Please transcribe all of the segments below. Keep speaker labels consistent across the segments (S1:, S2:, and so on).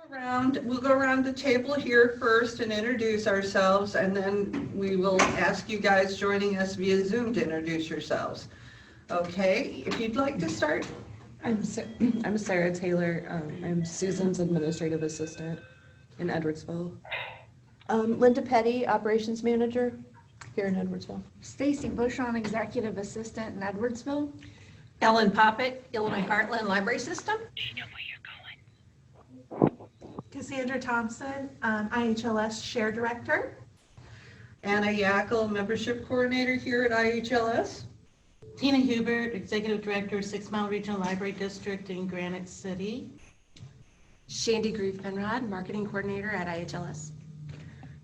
S1: We'll go around the table here first and introduce ourselves, and then we will ask you guys joining us via Zoom to introduce yourselves. Okay, if you'd like to start.
S2: I'm Sarah Taylor. I'm Susan's administrative assistant in Edwardsville.
S3: Linda Petty, operations manager here in Edwardsville.
S4: Stacy Bushon, executive assistant in Edwardsville.
S5: Ellen Poppett, Illinois Heartland Library System.
S6: Cassandra Thompson, IHLS Share Director.
S1: Anna Yackel, membership coordinator here at IHLS.
S7: Tina Hubert, Executive Director, 6 Mile Regional Library District in Granite City.
S2: Shandy Grieve-Penrod, marketing coordinator at IHLS.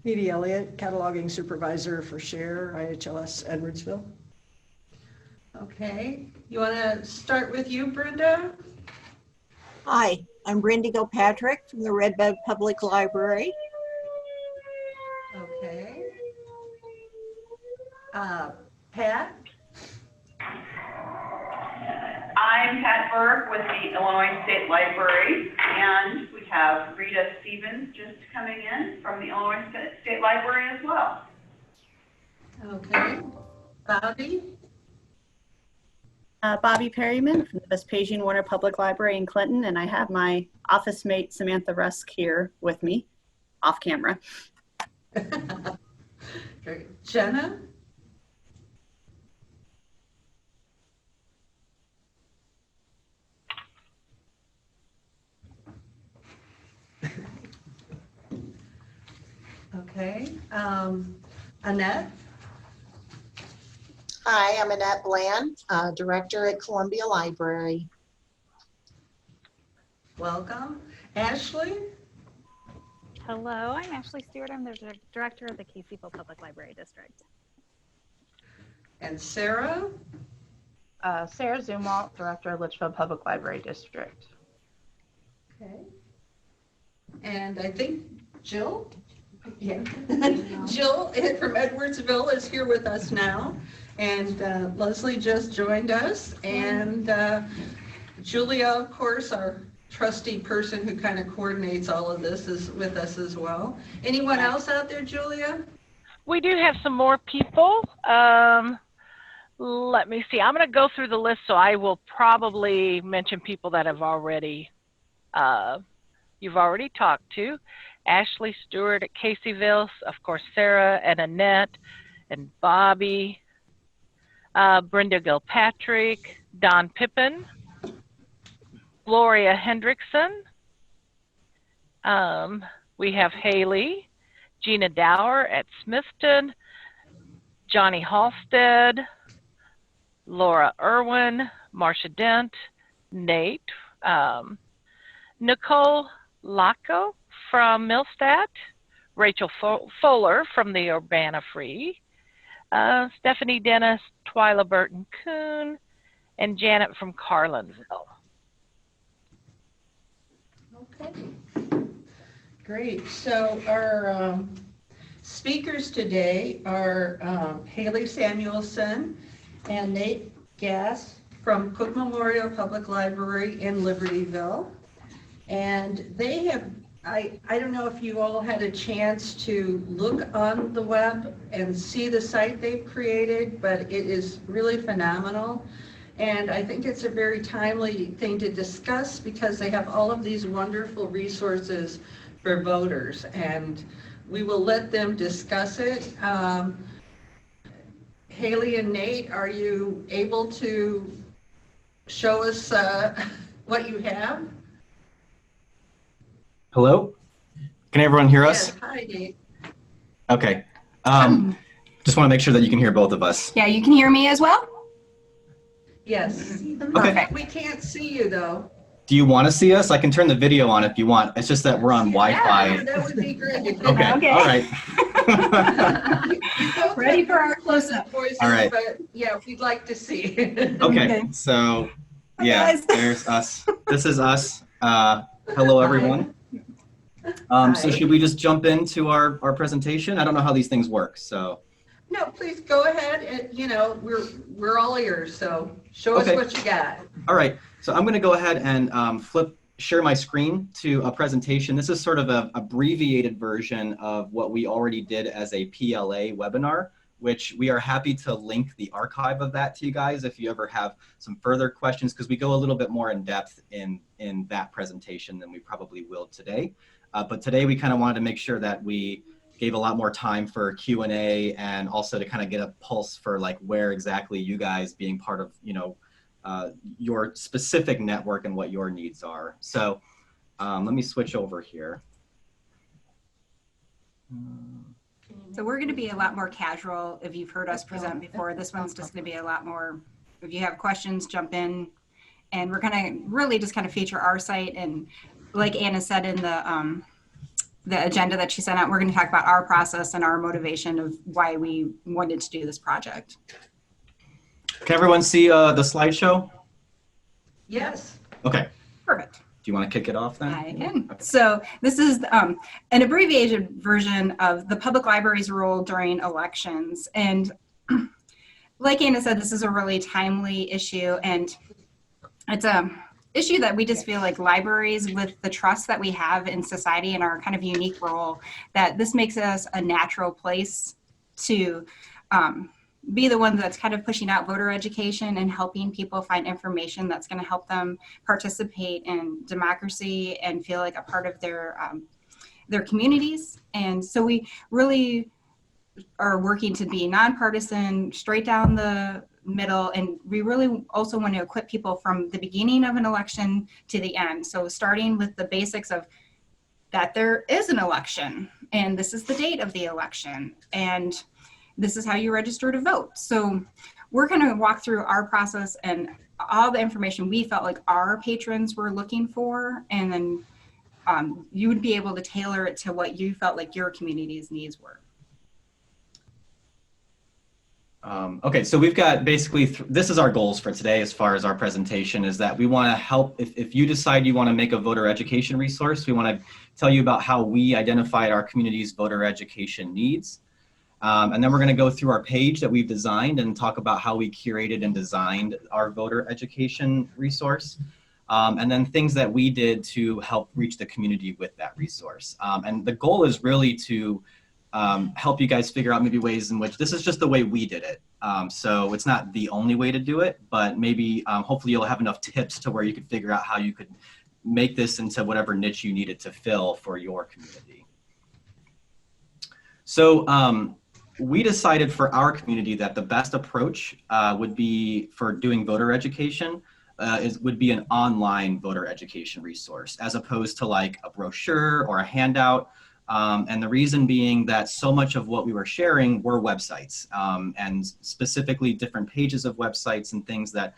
S8: Edie Elliott, cataloging supervisor for Share, IHLS Edwardsville.
S1: Okay, you want to start with you, Brenda?
S9: Hi, I'm Brenda Gilpatrick from the Red Bud Public Library.
S1: Okay. Pat?
S10: I'm Pat Berg with the Illinois State Library, and we have Rita Stevens just coming in from the Illinois State Library as well.
S1: Okay. Bobbi?
S11: Bobbi Perryman from the Vespasian Warner Public Library in Clinton, and I have my office mate Samantha Rusk here with me, off camera.
S1: Great. Jenna? Okay. Annette?
S12: Hi, I'm Annette Bland, Director at Columbia Library.
S1: Welcome. Ashley?
S13: Hello, I'm Ashley Stewart. I'm the Director of the Caseyville Public Library District.
S1: And Sarah?
S14: Sara Zumwalt, Director of Litchfield Public Library District.
S1: Okay. And I think Jill? Yeah. Jill from Edwardsville is here with us now. And Leslie just joined us. And Julia, of course, our trusty person who kind of coordinates all of this, is with us as well. Anyone else out there, Julia?
S15: We do have some more people. Let me see. I'm going to go through the list, so I will probably mention people that have already you've already talked to. Ashley Stewart at Caseyville, of course, Sarah and Annette and Bobbi, Brenda Gilpatrick, Don Pippin, Gloria Hendrickson. We have Haley, Gina Dower at Smithton, Johnny Halstead, Laura Irwin, Marcia Dent, Nate, Nicole Lacco from Millstadt, Rachel Fuller from the Urbana Free, Stephanie Dennis, Twyla Burton Kuhn, and Janet from Carlinville.
S1: Okay. Great. So our speakers today are Haley Samuelson and Nate Gass from Cook Memorial Public Library in Libertyville. And they have, I don't know if you all had a chance to look on the web and see the site they've created, but it is really phenomenal. And I think it's a very timely thing to discuss because they have all of these wonderful resources for voters, and we will let them discuss it. Haley and Nate, are you able to show us what you have?
S16: Hello? Can everyone hear us?
S1: Yes, hi Nate.
S16: Okay. Just want to make sure that you can hear both of us.
S17: Yeah, you can hear me as well?
S1: Yes.
S16: Okay.
S1: We can't see you though.
S16: Do you want to see us? I can turn the video on if you want. It's just that we're on Wi-Fi.
S1: Yeah, that would be great.
S16: Okay. All right.
S17: Ready for our close-up.
S16: All right.
S1: But yeah, we'd like to see.
S16: Okay. So, yeah, there's us. This is us. Hello, everyone. So should we just jump into our presentation? I don't know how these things work, so.
S1: No, please go ahead. And, you know, we're all ears, so show us what you got.
S16: All right. So I'm going to go ahead and flip share my screen to a presentation. This is sort of an abbreviated version of what we already did as a PLA webinar, which we are happy to link the archive of that to you guys if you ever have some further questions, because we go a little bit more in depth in that presentation than we probably will today. But today we kind of wanted to make sure that we gave a lot more time for Q&A and also to kind of get a pulse for like where exactly you guys being part of, your specific network and what your needs are. So let me switch over here.
S17: So we're going to be a lot more casual. If you've heard us present before, this one's just going to be a lot more, if you have questions, jump in. And we're going to really just kind of feature our site. And like Anna said in the agenda that she sent out, we're going to talk about our process and our motivation of why we wanted to do this project.
S16: Can everyone see the slideshow?
S1: Yes.
S16: Okay.
S17: Perfect.
S16: Do you want to kick it off then?
S17: I can. Okay. So this is an abbreviated version of the public library's role during elections. And like Anna said, this is a really timely issue. And it's a issue that we just feel like libraries, with the trust that we have in society and our kind of unique role, that this makes us a natural place to be the one that's kind of pushing out voter education and helping people find information that's going to help them participate in democracy and feel like a part of their communities. And so we really are working to be nonpartisan, straight down the middle, and we really also want to equip people from the beginning of an election to the end. So starting with the basics of that there is an election, and this is the date of the election, and this is how you register to vote. So we're going to walk through our process and all the information we felt like our patrons were looking for, and then you would be able to tailor it to what you felt like your community's needs were.
S16: Okay, so we've got basically, this is our goals for today as far as our presentation, is that we want to help, if you decide you want to make a voter education resource, we want to tell you about how we identified our community's voter education needs. And then we're going to go through our page that we've designed and talk about how we curated and designed our voter education resource. And then things that we did to help reach the community with that resource. And the goal is really to help you guys figure out maybe ways in which this is just the way we did it. So it's not the only way to do it, but maybe hopefully you'll have enough tips to where you could figure out how you could make this into whatever niche you needed to fill for your community. So we decided for our community that the best approach would be for doing voter education would be an online voter education resource, as opposed to like a brochure or a handout. And the reason being that so much of what we were sharing were websites, and specifically different pages of websites and things that,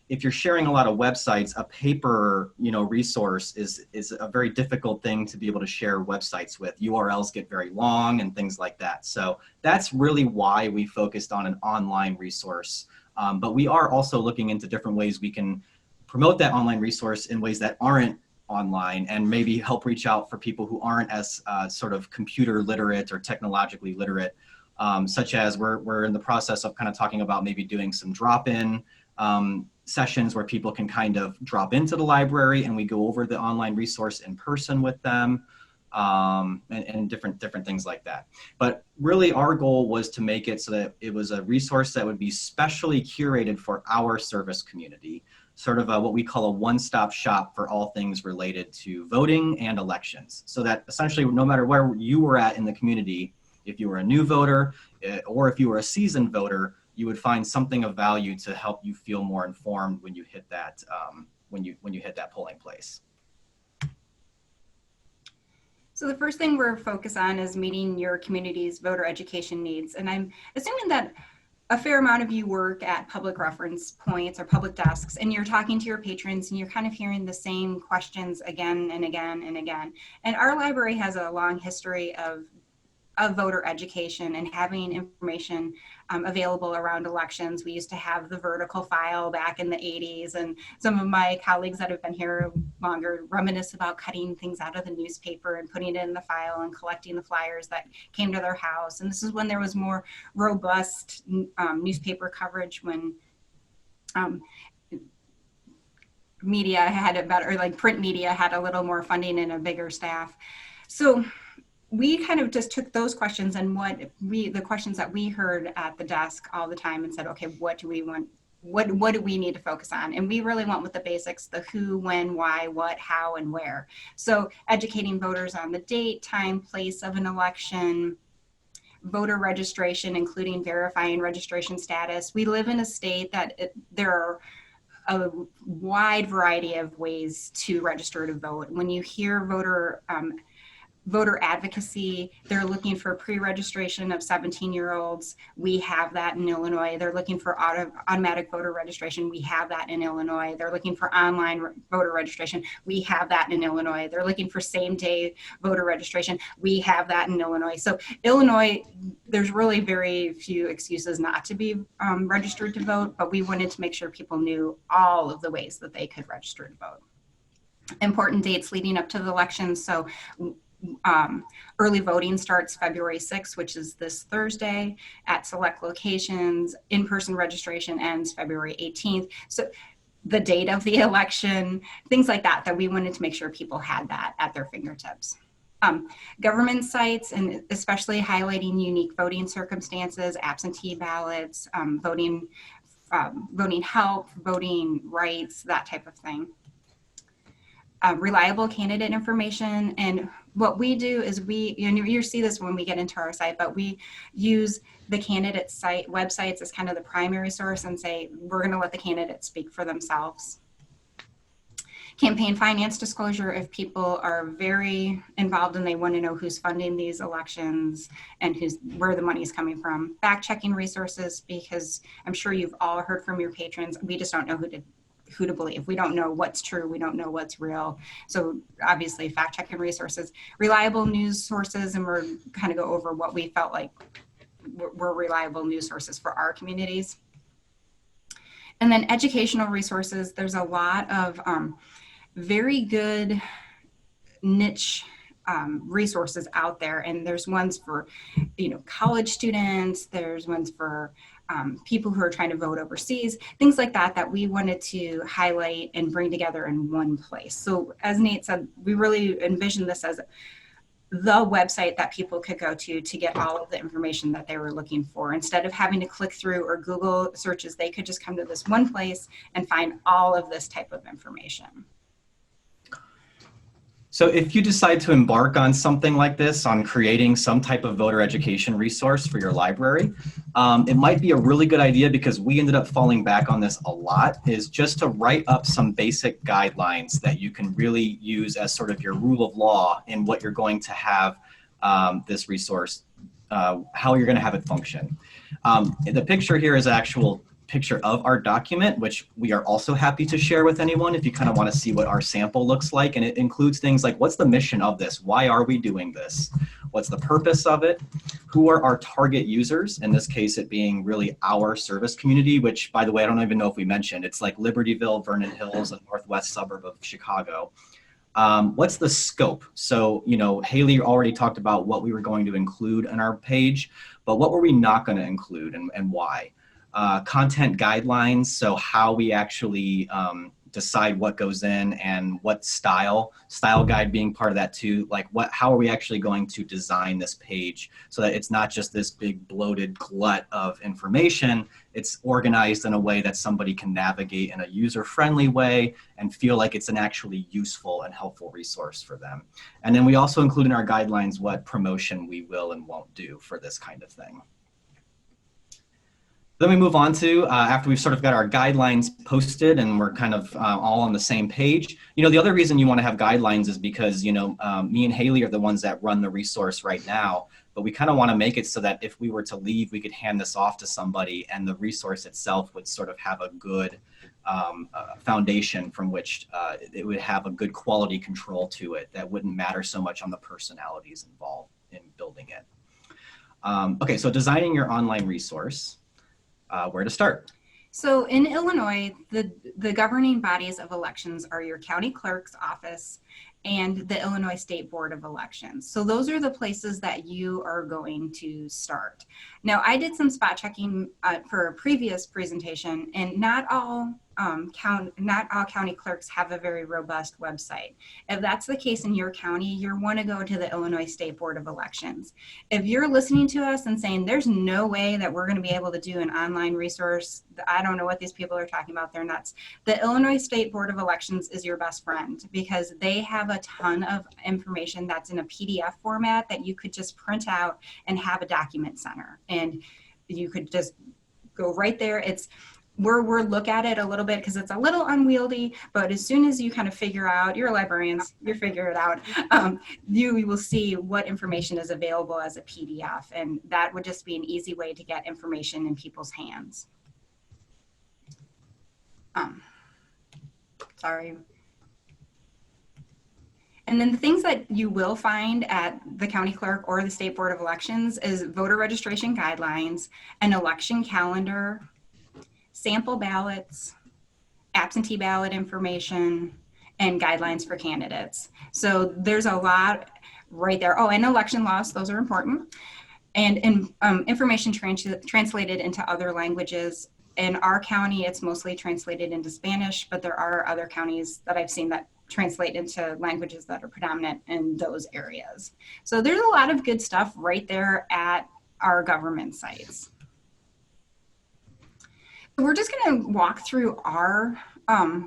S16: if you're sharing a lot of websites, a paper, resource is a very difficult thing to be able to share websites with. URLs get very long and things like that. So that's really why we focused on an online resource. But we are also looking into different ways we can promote that online resource in ways that aren't online, and maybe help reach out for people who aren't as sort of computer literate or technologically literate, such as we're in the process of kind of talking about maybe doing some drop-in sessions where people can kind of drop into the library and we go over the online resource in person with them, and different things like that. But really our goal was to make it so that it was a resource that would be specially curated for our service community, sort of what we call a one-stop shop for all things related to voting and elections. So that essentially no matter where you were at in the community, if you were a new voter or if you were a seasoned voter, you would find something of value to help you feel more informed when you hit that when you hit that polling place.
S17: So the first thing we're focused on is meeting your community's voter education needs. And I'm assuming that a fair amount of you work at public reference points or public desks, and you're talking to your patrons and you're kind of hearing the same questions again and again and again. And our library has a long history of voter education and having information available around elections. We used to have the vertical file back in the 80s, and some of my colleagues that have been here longer reminisce about cutting things out of the newspaper and putting it in the file and collecting the flyers that came to their house. And this is when there was more robust media had a better, or like print media had a little more funding and a bigger staff. So we kind of just took those questions and the questions that we heard at the desk all the time and said, okay, what do we want? What do we need to focus on? And we really went with the basics, the who, when, why, what, how, and where. So educating voters on the date, time, place of an election, voter registration, including verifying registration status. We live in a state that there are a wide variety of ways to register to vote. When you hear voter advocacy, they're looking for pre-registration of 17-year-olds. We have that in Illinois. They're looking for automatic voter registration. We have that in Illinois. They're looking for online voter registration. We have that in Illinois. They're looking for same-day voter registration. We have that in Illinois. So Illinois, there's really very few excuses not to be registered to vote, but we wanted to make sure people knew all of the ways that they could register to vote. Important dates leading up to the election. So early voting starts February 6th, which is this Thursday at select locations. In-person registration ends February 18th. So the date of the election, things like that we wanted to make sure people had that at their fingertips. Government sites, and especially highlighting unique voting circumstances, absentee ballots, voting help, voting rights, that type of thing. Reliable candidate information. And what we do is you see this when we get into our site, but we use the candidate site websites as kind of the primary source and say, we're going to let the candidates speak for themselves. Campaign finance disclosure, if people are very involved and they want to know who's funding these elections and where the money is coming from. Fact checking resources, because I'm sure you've all heard from your patrons, we just don't know who to believe. We don't know what's true. We don't know what's real. So obviously fact-checking resources, reliable news sources, and we're kind of go over what we felt like were reliable news sources for our communities. And then educational resources. There's a lot of very good niche resources out there. And there's ones for, college students. There's ones for people who are trying to vote overseas, things like that we wanted to highlight and bring together in one place. So as Nate said, we really envisioned this as the website that people could go to get all of the information that they were looking for. Instead of having to click through or Google searches, they could just come to this one place and find all of this type of information.
S16: So if you decide to embark on something like this, on creating some type of voter education resource for your library, it might be a really good idea, because we ended up falling back on this a lot, is just to write up some basic guidelines that you can really use as sort of your rule of law in what you're going to have this resource, how you're going to have it function. The picture here is an actual picture of our document, which we are also happy to share with anyone if you kind of want to see what our sample looks like. And it includes things like, what's the mission of this? Why are we doing this? What's the purpose of it? Who are our target users? In this case, it being really our service community, which, by the way, I don't even know if we mentioned, it's like Libertyville, Vernon Hills, a northwest suburb of Chicago. What's the scope? So, Haley already talked about what we were going to include in our page, but what were we not going to include and why? Content guidelines, so how we actually decide what goes in and what style guide being part of that too, like how are we actually going to design this page so that it's not just this big bloated glut of information, it's organized in a way that somebody can navigate in a user-friendly way and feel like it's an actually useful and helpful resource for them. And then we also include in our guidelines what promotion we will and won't do for this kind of thing. Then we move on to, after we've sort of got our guidelines posted and we're kind of all on the same page, the other reason you want to have guidelines is because, me and Haley are the ones that run the resource right now, but we kind of want to make it so that if we were to leave, we could hand this off to somebody and the resource itself would sort of have a good foundation from which it would have a good quality control to it that wouldn't matter so much on the personalities involved in building it. Okay, so designing your online resource. Where to start?
S17: So in Illinois, the governing bodies of elections are your county clerk's office and the Illinois State Board of Elections. So those are the places that you are going to start. Now, I did some spot checking for a previous presentation, and not all not all county clerks have a very robust website. If that's the case in your county, you want to go to the Illinois State Board of Elections. If you're listening to us and saying there's no way that we're going to be able to do an online resource, I don't know what these people are talking about, they're nuts. The Illinois State Board of Elections is your best friend because they have a ton of information that's in a PDF format that you could just print out and have a document center. And you could just go right there. We'll look at it a little bit because it's a little unwieldy, but as soon as you kind of figure out, you're librarians, you figure it out, you will see what information is available as a PDF, and that would just be an easy way to get information in people's hands. Sorry. And then the things that you will find at the county clerk or the State Board of Elections is voter registration guidelines, an election calendar, sample ballots, absentee ballot information, and guidelines for candidates. So there's a lot right there. Oh, and election laws, those are important. And information translated into other languages. In our county, it's mostly translated into Spanish, but there are other counties that I've seen that translate into languages that are predominant in those areas. So there's a lot of good stuff right there at our government sites. We're just going to walk through our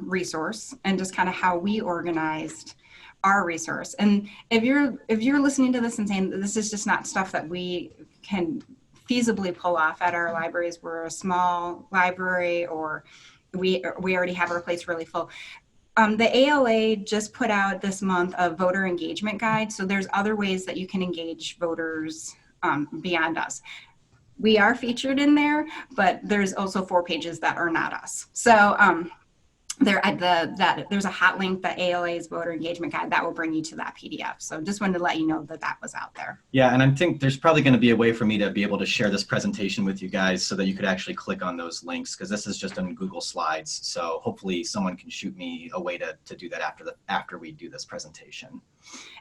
S17: resource and just kind of how we organized our resource. And if you're listening to this and saying that this is just not stuff that we can feasibly pull off at our libraries, we're a small library, or we already have our plates really full. The ALA just put out this month a voter engagement guide. So there's other ways that you can engage voters beyond us. We are featured in there, but there's also 4 pages that are not us. So there's a hot link, the ALA's voter engagement guide, that will bring you to that PDF. So just wanted to let you know that that was out there.
S16: Yeah, and I think there's probably going to be a way for me to be able to share this presentation with you guys so that you could actually click on those links, because this is just on Google Slides. So hopefully someone can shoot me a way to do that after we do this presentation.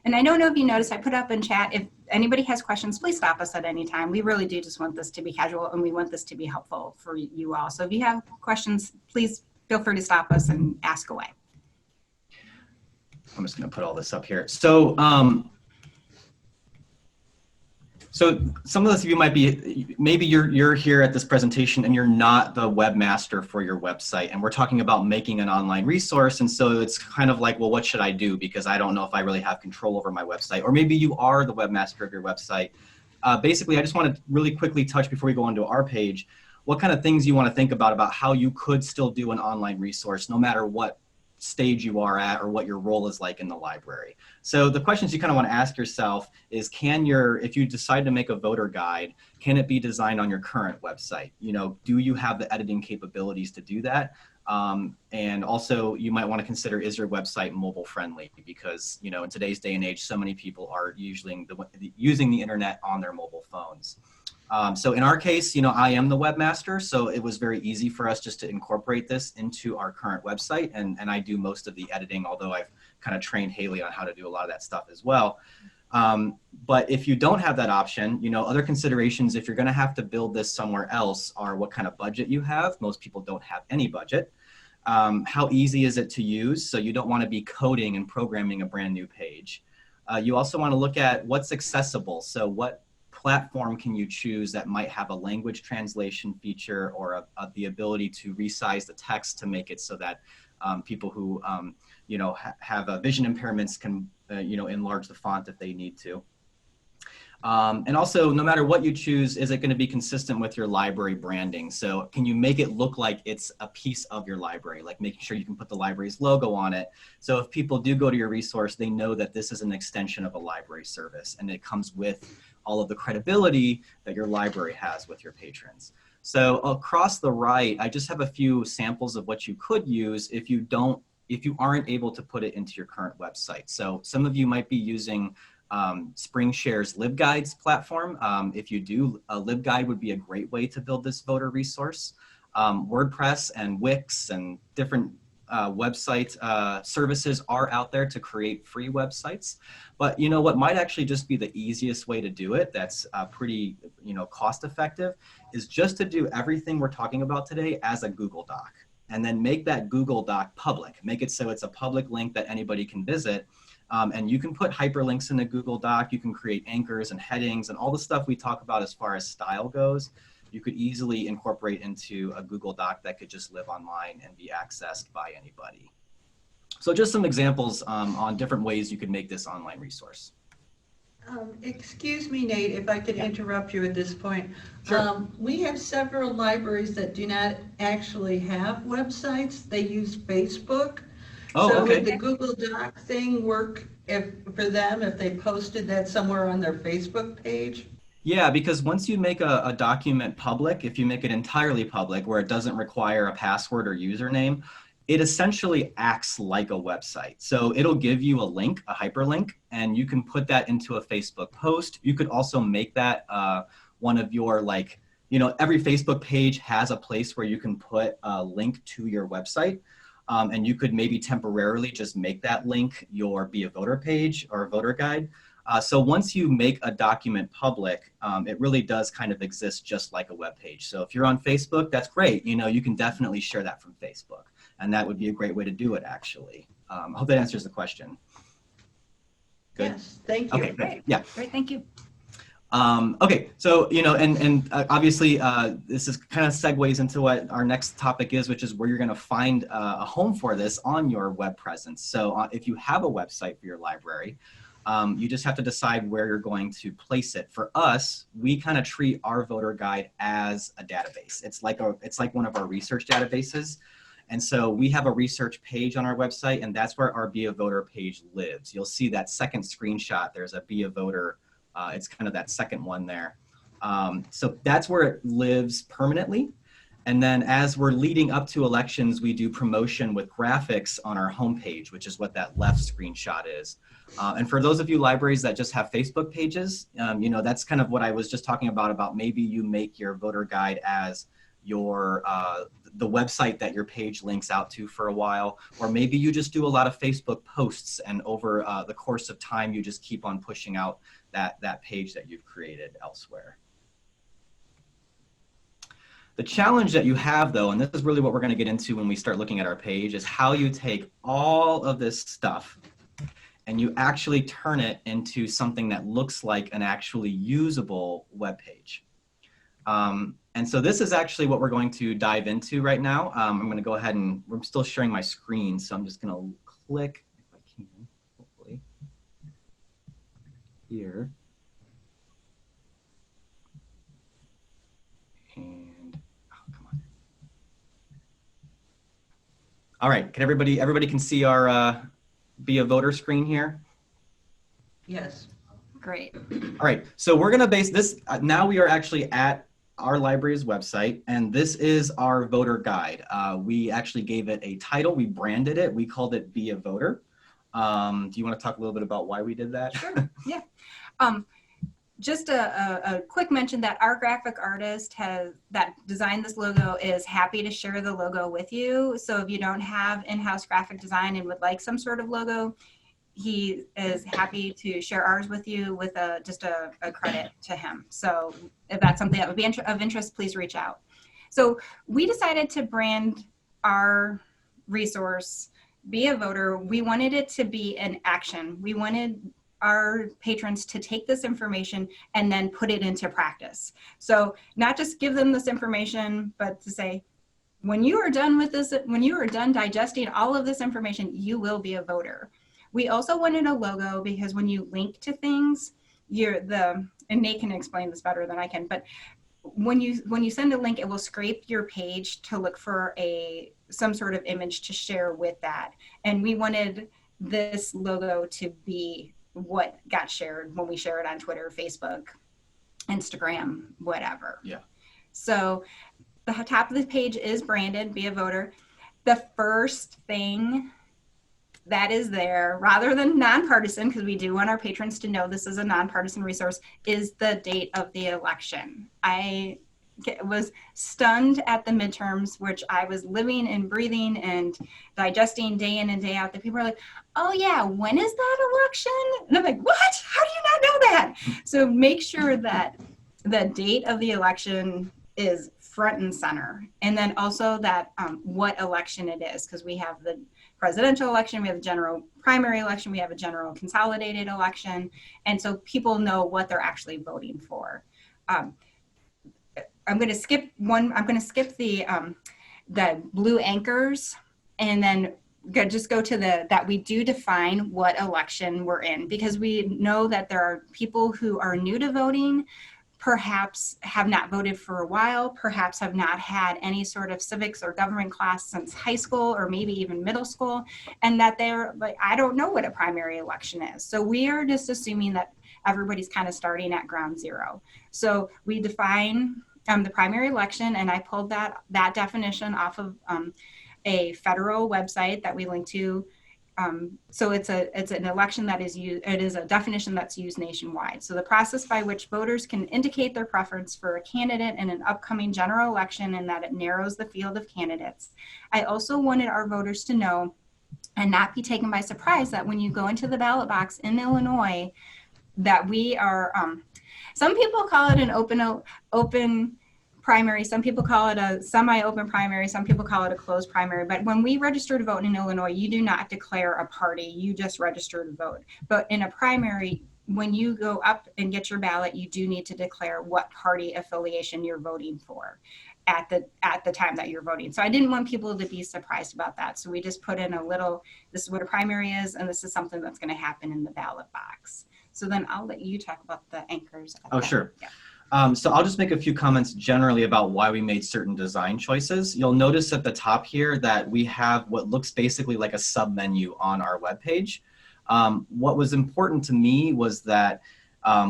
S17: And I don't know if you noticed, I put up in chat, if anybody has questions, please stop us at any time. We really do just want this to be casual, and we want this to be helpful for you all. So if you have questions, please feel free to stop us and ask away.
S16: I'm just going to put all this up here. So, so some of you might be, maybe you're here at this presentation and you're not the webmaster for your website, and we're talking about making an online resource. And so it's kind of like, well, what should I do? Because I don't know if I really have control over my website. Or maybe you are the webmaster of your website. Basically, I just want to really quickly touch before we go onto our page, what kind of things you want to think about how you could still do an online resource no matter what stage you are at or what your role is like in the library. So the questions you kind of want to ask yourself is, if you decide to make a voter guide, can it be designed on your current website? You know, do you have the editing capabilities to do that? And also you might want to consider, is your website mobile friendly? Because, you know, in today's day and age, so many people are using the internet on their mobile phones. So in our case, you know, I am the webmaster, so it was very easy for us just to incorporate this into our current website, and I do most of the editing, although I've kind of trained Haley on how to do a lot of that stuff as well. But if you don't have that option, you know, other considerations, if you're going to have to build this somewhere else, are what kind of budget you have. Most people don't have any budget. How easy is it to use? So you don't want to be coding and programming a brand new page. You also want to look at what's accessible. So what platform can you choose that might have a language translation feature or the ability to resize the text to make it so that people who you know, have vision impairments can you know, enlarge the font if they need to. And also, no matter what you choose, is it going to be consistent with your library branding? So can you make it look like it's a piece of your library, like making sure you can put the library's logo on it. So if people do go to your resource, they know that this is an extension of a library service, and it comes with all of the credibility that your library has with your patrons. So across the right, I just have a few samples of what you could use if you aren't able to put it into your current website. So some of you might be using SpringShare's LibGuides platform. If you do, a LibGuide would be a great way to build this voter resource. WordPress and Wix and different website services are out there to create free websites. But you know what might actually just be the easiest way to do it, that's pretty, you know, cost effective, is just to do everything we're talking about today as a Google Doc. and then make that Google Doc public. Make it so it's a public link that anybody can visit. And you can put hyperlinks in a Google Doc. You can create anchors and headings and all the stuff we talk about as far as style goes. You could easily incorporate into a Google Doc that could just live online and be accessed by anybody. So just some examples on different ways you could make this online resource.
S1: Excuse me, Nate, if I could interrupt you at this point.
S16: Sure.
S1: We have several libraries that do not actually have websites. They use Facebook.
S16: Oh,
S1: so
S16: okay.
S1: would the Google Doc thing work for them if they posted that somewhere on their Facebook page?
S16: Yeah, because once you make a document public, if you make it entirely public where it doesn't require a password or username, it essentially acts like a website. So it'll give you a link, a hyperlink, and you can put that into a Facebook post. You could also make that one of your, like, you know, every Facebook page has a place where you can put a link to your website. And you could maybe temporarily just make that link your Be a Voter page or voter guide. So once you make a document public, it really does kind of exist just like a web page. So if you're on Facebook, that's great. You know, you can definitely share that from Facebook. And that would be a great way to do it, actually. I hope that answers the question. Good.
S1: Yes, thank you.
S16: Okay, great. Yeah.
S17: Great, thank you.
S16: Okay, so, you know, and obviously this is kind of segues into what our next topic is, which is where you're going to find a home for this on your web presence. So if you have a website for your library, you just have to decide where you're going to place it. For us, we kind of treat our voter guide as a database. It's like one of our research databases. And so we have a research page on our website, and that's where our Be a Voter page lives. You'll see that second screenshot. There's a Be a Voter. It's kind of that second one there. So that's where it lives permanently. And then as we're leading up to elections, we do promotion with graphics on our homepage, which is what that left screenshot is. And for those of you libraries that just have Facebook pages, you know, that's kind of what I was just talking about maybe you make your voter guide as your the website that your page links out to for a while, or maybe you just do a lot of Facebook posts, and over the course of time you just keep on pushing out that page that you've created elsewhere. The challenge that you have, though, and this is really what we're going to get into when we start looking at our page, is how you take all of this stuff and you actually turn it into something that looks like an actually usable web page. And so this is actually what we're going to dive into right now. I'm going to go ahead and we're still sharing my screen, so I'm just going to click, if I can, hopefully, here. And, oh, come on. All right, can everybody can see our Be a Voter screen here?
S1: Yes.
S17: Great.
S16: All right, so we're going to base this, now we are actually at our library's website, and this is our voter guide. We actually gave it a title, we branded it, we called it Be a Voter. Do you want to talk a little bit about why we did that?
S17: Sure, yeah. Just a quick mention that our graphic artist that designed this logo is happy to share the logo with you. So if you don't have in-house graphic design and would like some sort of logo, he is happy to share ours with you with just a credit to him. So if that's something that would be of interest, please reach out. So we decided to brand our resource Be a Voter. We wanted it to be an action. We wanted our patrons to take this information and then put it into practice. So not just give them this information, but to say, when you are done with this, when you are done digesting all of this information, you will be a voter. We also wanted a logo because when you link to things, and Nate can explain this better than I can, but when you send a link, it will scrape your page to look for some sort of image to share with that. And we wanted this logo to be what got shared when we share it on Twitter, Facebook, Instagram, whatever.
S16: Yeah.
S17: So the top of the page is branded Be a Voter. The first thing that is there, rather than nonpartisan, because we do want our patrons to know this is a nonpartisan resource, is the date of the election. I was stunned at the midterms, which I was living and breathing and digesting day in and day out, that people are like, oh yeah, when is that election? And I'm like, what? How do you not know that? So make sure that the date of the election is front and center. And then also that what election it is, because we have the presidential election, we have the general primary election, we have a general consolidated election. And so people know what they're actually voting for. I'm going to skip the blue anchors and then just go to that we do define what election we're in, because we know that there are people who are new to voting, perhaps have not voted for a while, perhaps have not had any sort of civics or government class since high school or maybe even middle school, and that they're like, I don't know what a primary election is. So we are just assuming that everybody's kind of starting at ground zero. So we define the primary election, and I pulled that definition off of a federal website that we link to. So it's an election that is used, it is a definition that's used nationwide. So the process by which voters can indicate their preference for a candidate in an upcoming general election, and that it narrows the field of candidates. I also wanted our voters to know and not be taken by surprise that when you go into the ballot box in Illinois, that we are, some people call it an open primary, some people call it a semi-open primary, some people call it a closed primary. But when we register to vote in Illinois, you do not declare a party, you just register to vote. But in a primary, when you go up and get your ballot, you do need to declare what party affiliation you're voting for at the time that you're voting. So I didn't want people to be surprised about that. So we just put in a little, this is what a primary is, and this is something that's going to happen in the ballot box. So then I'll let you talk about the anchors.
S16: Oh, sure. Yeah. So I'll just make a few comments generally about why we made certain design choices. You'll notice at the top here that we have what looks basically like a sub-menu on our webpage. What was important to me was that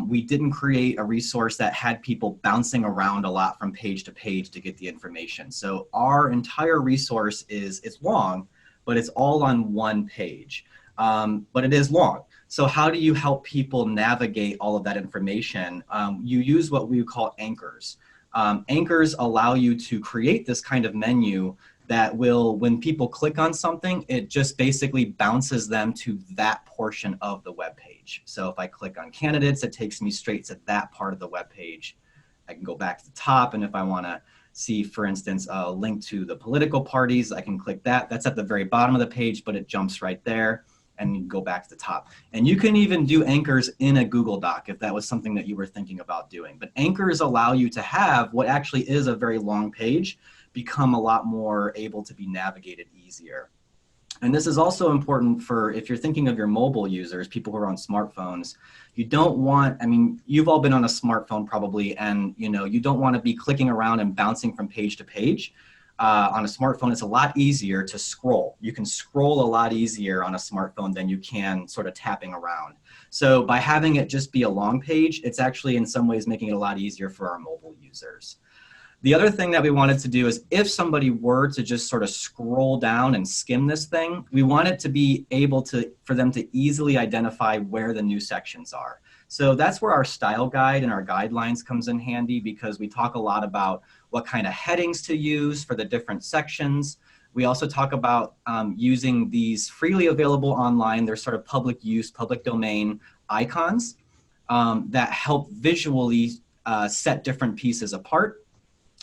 S16: we didn't create a resource that had people bouncing around a lot from page to page to get the information. So our entire resource it's long, but it's all on one page, but it is long. So how do you help people navigate all of that information? You use what we call anchors. Anchors allow you to create this kind of menu that will, when people click on something, it just basically bounces them to that portion of the web page. So if I click on candidates, it takes me straight to that part of the web page. I can go back to the top, and if I want to see, for instance, a link to the political parties, I can click that. That's at the very bottom of the page, but it jumps right there. And you go back to the top. And you can even do anchors in a Google Doc if that was something that you were thinking about doing. But anchors allow you to have what actually is a very long page become a lot more able to be navigated easier. And this is also important for if you're thinking of your mobile users, people who are on smartphones. You don't want, I mean, you've all been on a smartphone probably, and you don't want to be clicking around and bouncing from page to page. On a smartphone, it's a lot easier to scroll. You can scroll a lot easier on a smartphone than you can sort of tapping around. So by having it just be a long page, it's actually in some ways making it a lot easier for our mobile users. The other thing that we wanted to do is if somebody were to just sort of scroll down and skim this thing, we want it to be able for them to easily identify where the new sections are. So that's where our style guide and our guidelines comes in handy, because we talk a lot about what kind of headings to use for the different sections. We also talk about using these freely available online, they're sort of public use, public domain icons that help visually set different pieces apart.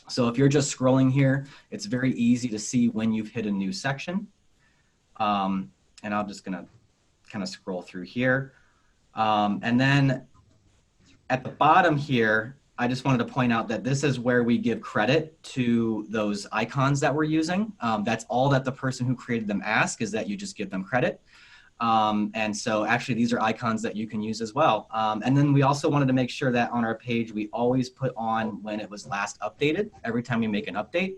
S16: So if you're just scrolling here, it's very easy to see when you've hit a new section. And I'm just gonna kind of scroll through here. And then at the bottom here, I just wanted to point out that this is where we give credit to those icons that we're using. That's all that the person who created them asks, is that you just give them credit. And so actually these are icons that you can use as well. And then we also wanted to make sure that on our page, we always put on when it was last updated, every time we make an update.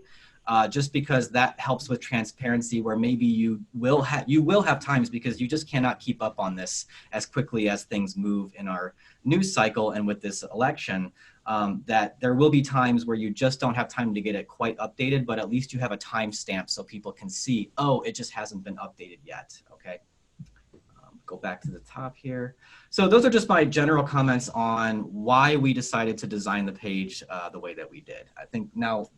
S16: Just because that helps with transparency, where maybe you will have times, because you just cannot keep up on this as quickly as things move in our news cycle and with this election, that there will be times where you just don't have time to get it quite updated, but at least you have a timestamp so people can see, oh, it just hasn't been updated yet, okay? Go back to the top here. So those are just my general comments on why we decided to design the page the way that we did. I think now,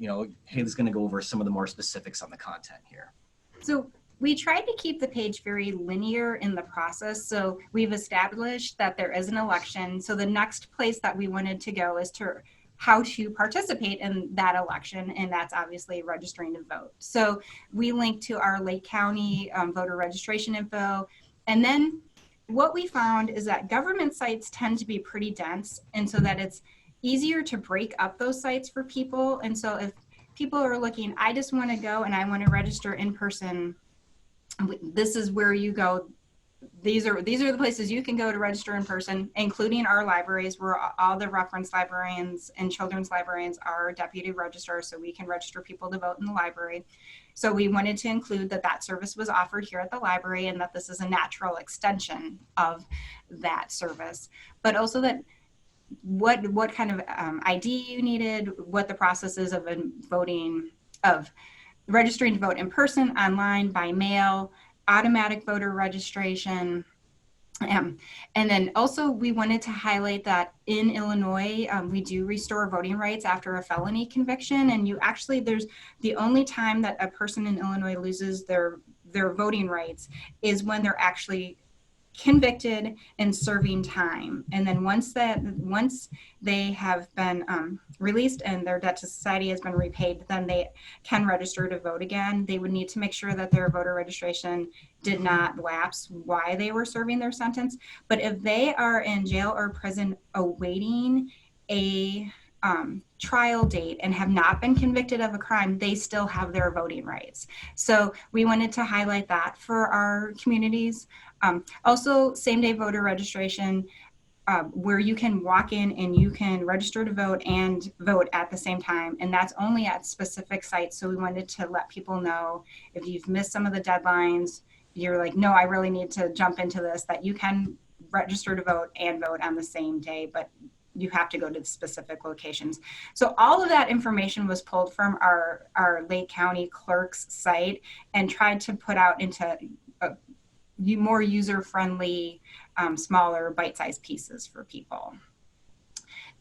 S16: Haley's going to go over some of the more specifics on the content here.
S17: So we tried to keep the page very linear in the process. So we've established that there is an election. So the next place that we wanted to go is to how to participate in that election, and that's obviously registering to vote. So we link to our Lake County voter registration info. And then what we found is that government sites tend to be pretty dense, and so that it's easier to break up those sites for people. And so if people are looking, I just want to go and I want to register in person, this is where you go. These are the places you can go to register in person, including our libraries, where all the reference librarians and children's librarians are deputy registrars, so we can register people to vote in the library. So we wanted to include that service was offered here at the library, and that this is a natural extension of that service, but also that what kind of ID you needed, what the process is of registering to vote in person, online, by mail, automatic voter registration. And then also we wanted to highlight that in Illinois, we do restore voting rights after a felony conviction. And there's the only time that a person in Illinois loses their voting rights is when they're actually convicted and serving time. And then once they have been released and their debt to society has been repaid, then they can register to vote again. They would need to make sure that their voter registration did not lapse while they were serving their sentence. But if they are in jail or prison awaiting a trial date and have not been convicted of a crime, they still have their voting rights. So we wanted to highlight that for our communities. Also, same-day voter registration, where you can walk in and you can register to vote and vote at the same time, and that's only at specific sites. So we wanted to let people know, if you've missed some of the deadlines, you're like, no, I really need to jump into this, that you can register to vote and vote on the same day, but you have to go to the specific locations. So all of that information was pulled from our Lake County clerk's site and tried to put out into more user-friendly, smaller bite-sized pieces for people.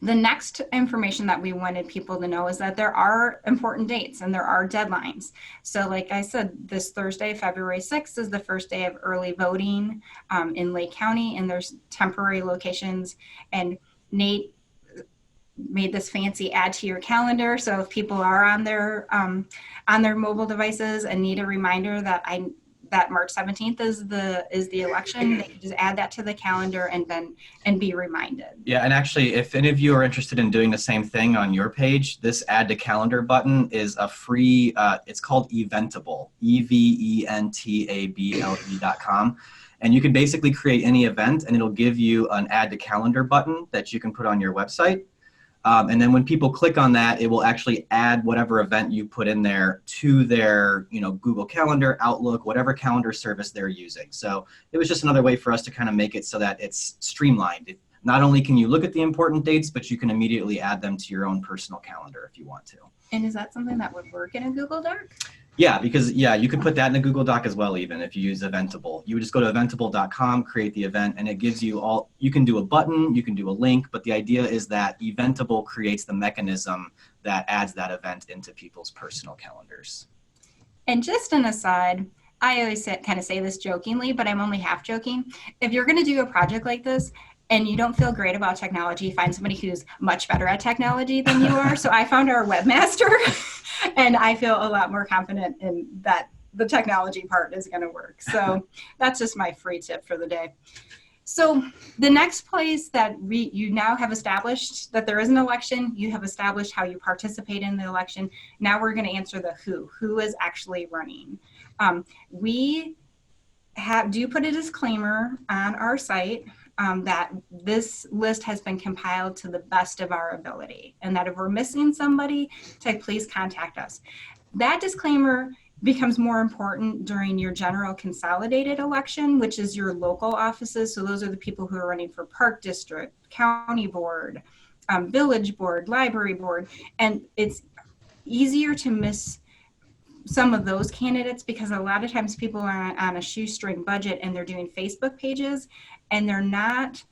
S17: The next information that we wanted people to know is that there are important dates and there are deadlines. So like I said, this Thursday, February 6th is the first day of early voting in Lake County, and there's temporary locations. And Nate made this fancy add to your calendar. So if people are on their mobile devices and need a reminder that March 17th is the election, they can just add that to the calendar and be reminded.
S16: Yeah, and actually, if any of you are interested in doing the same thing on your page, this add to calendar button is a free, it's called Eventable, eventable.com. And you can basically create any event and it'll give you an add to calendar button that you can put on your website. And then when people click on that, it will actually add whatever event you put in there to their, Google Calendar, Outlook, whatever calendar service they're using. So it was just another way for us to kind of make it so that it's streamlined. Not only can you look at the important dates, but you can immediately add them to your own personal calendar if you want to.
S17: And is that something that would work in a Google Doc?
S16: Yeah, because you could put that in a Google Doc as well, even if you use Eventable. You would just go to eventable.com, create the event, and it gives you you can do a button, you can do a link, but the idea is that Eventable creates the mechanism that adds that event into people's personal calendars.
S17: And just an aside, I always kind of say this jokingly, but I'm only half joking. If you're going to do a project like this, and you don't feel great about technology, find somebody who's much better at technology than you are. So I found our webmaster and I feel a lot more confident in that the technology part is gonna work. So that's just my free tip for the day. So the next place that you now have established that there is an election, you have established how you participate in the election. Now we're gonna answer the who is actually running. We do put a disclaimer on our site that this list has been compiled to the best of our ability, and that if we're missing somebody, please contact us. That disclaimer becomes more important during your general consolidated election, which is your local offices. So those are the people who are running for park district, county board, village board, library board, and it's easier to miss some of those candidates because a lot of times people are on a shoestring budget and they're doing Facebook pages and they're not.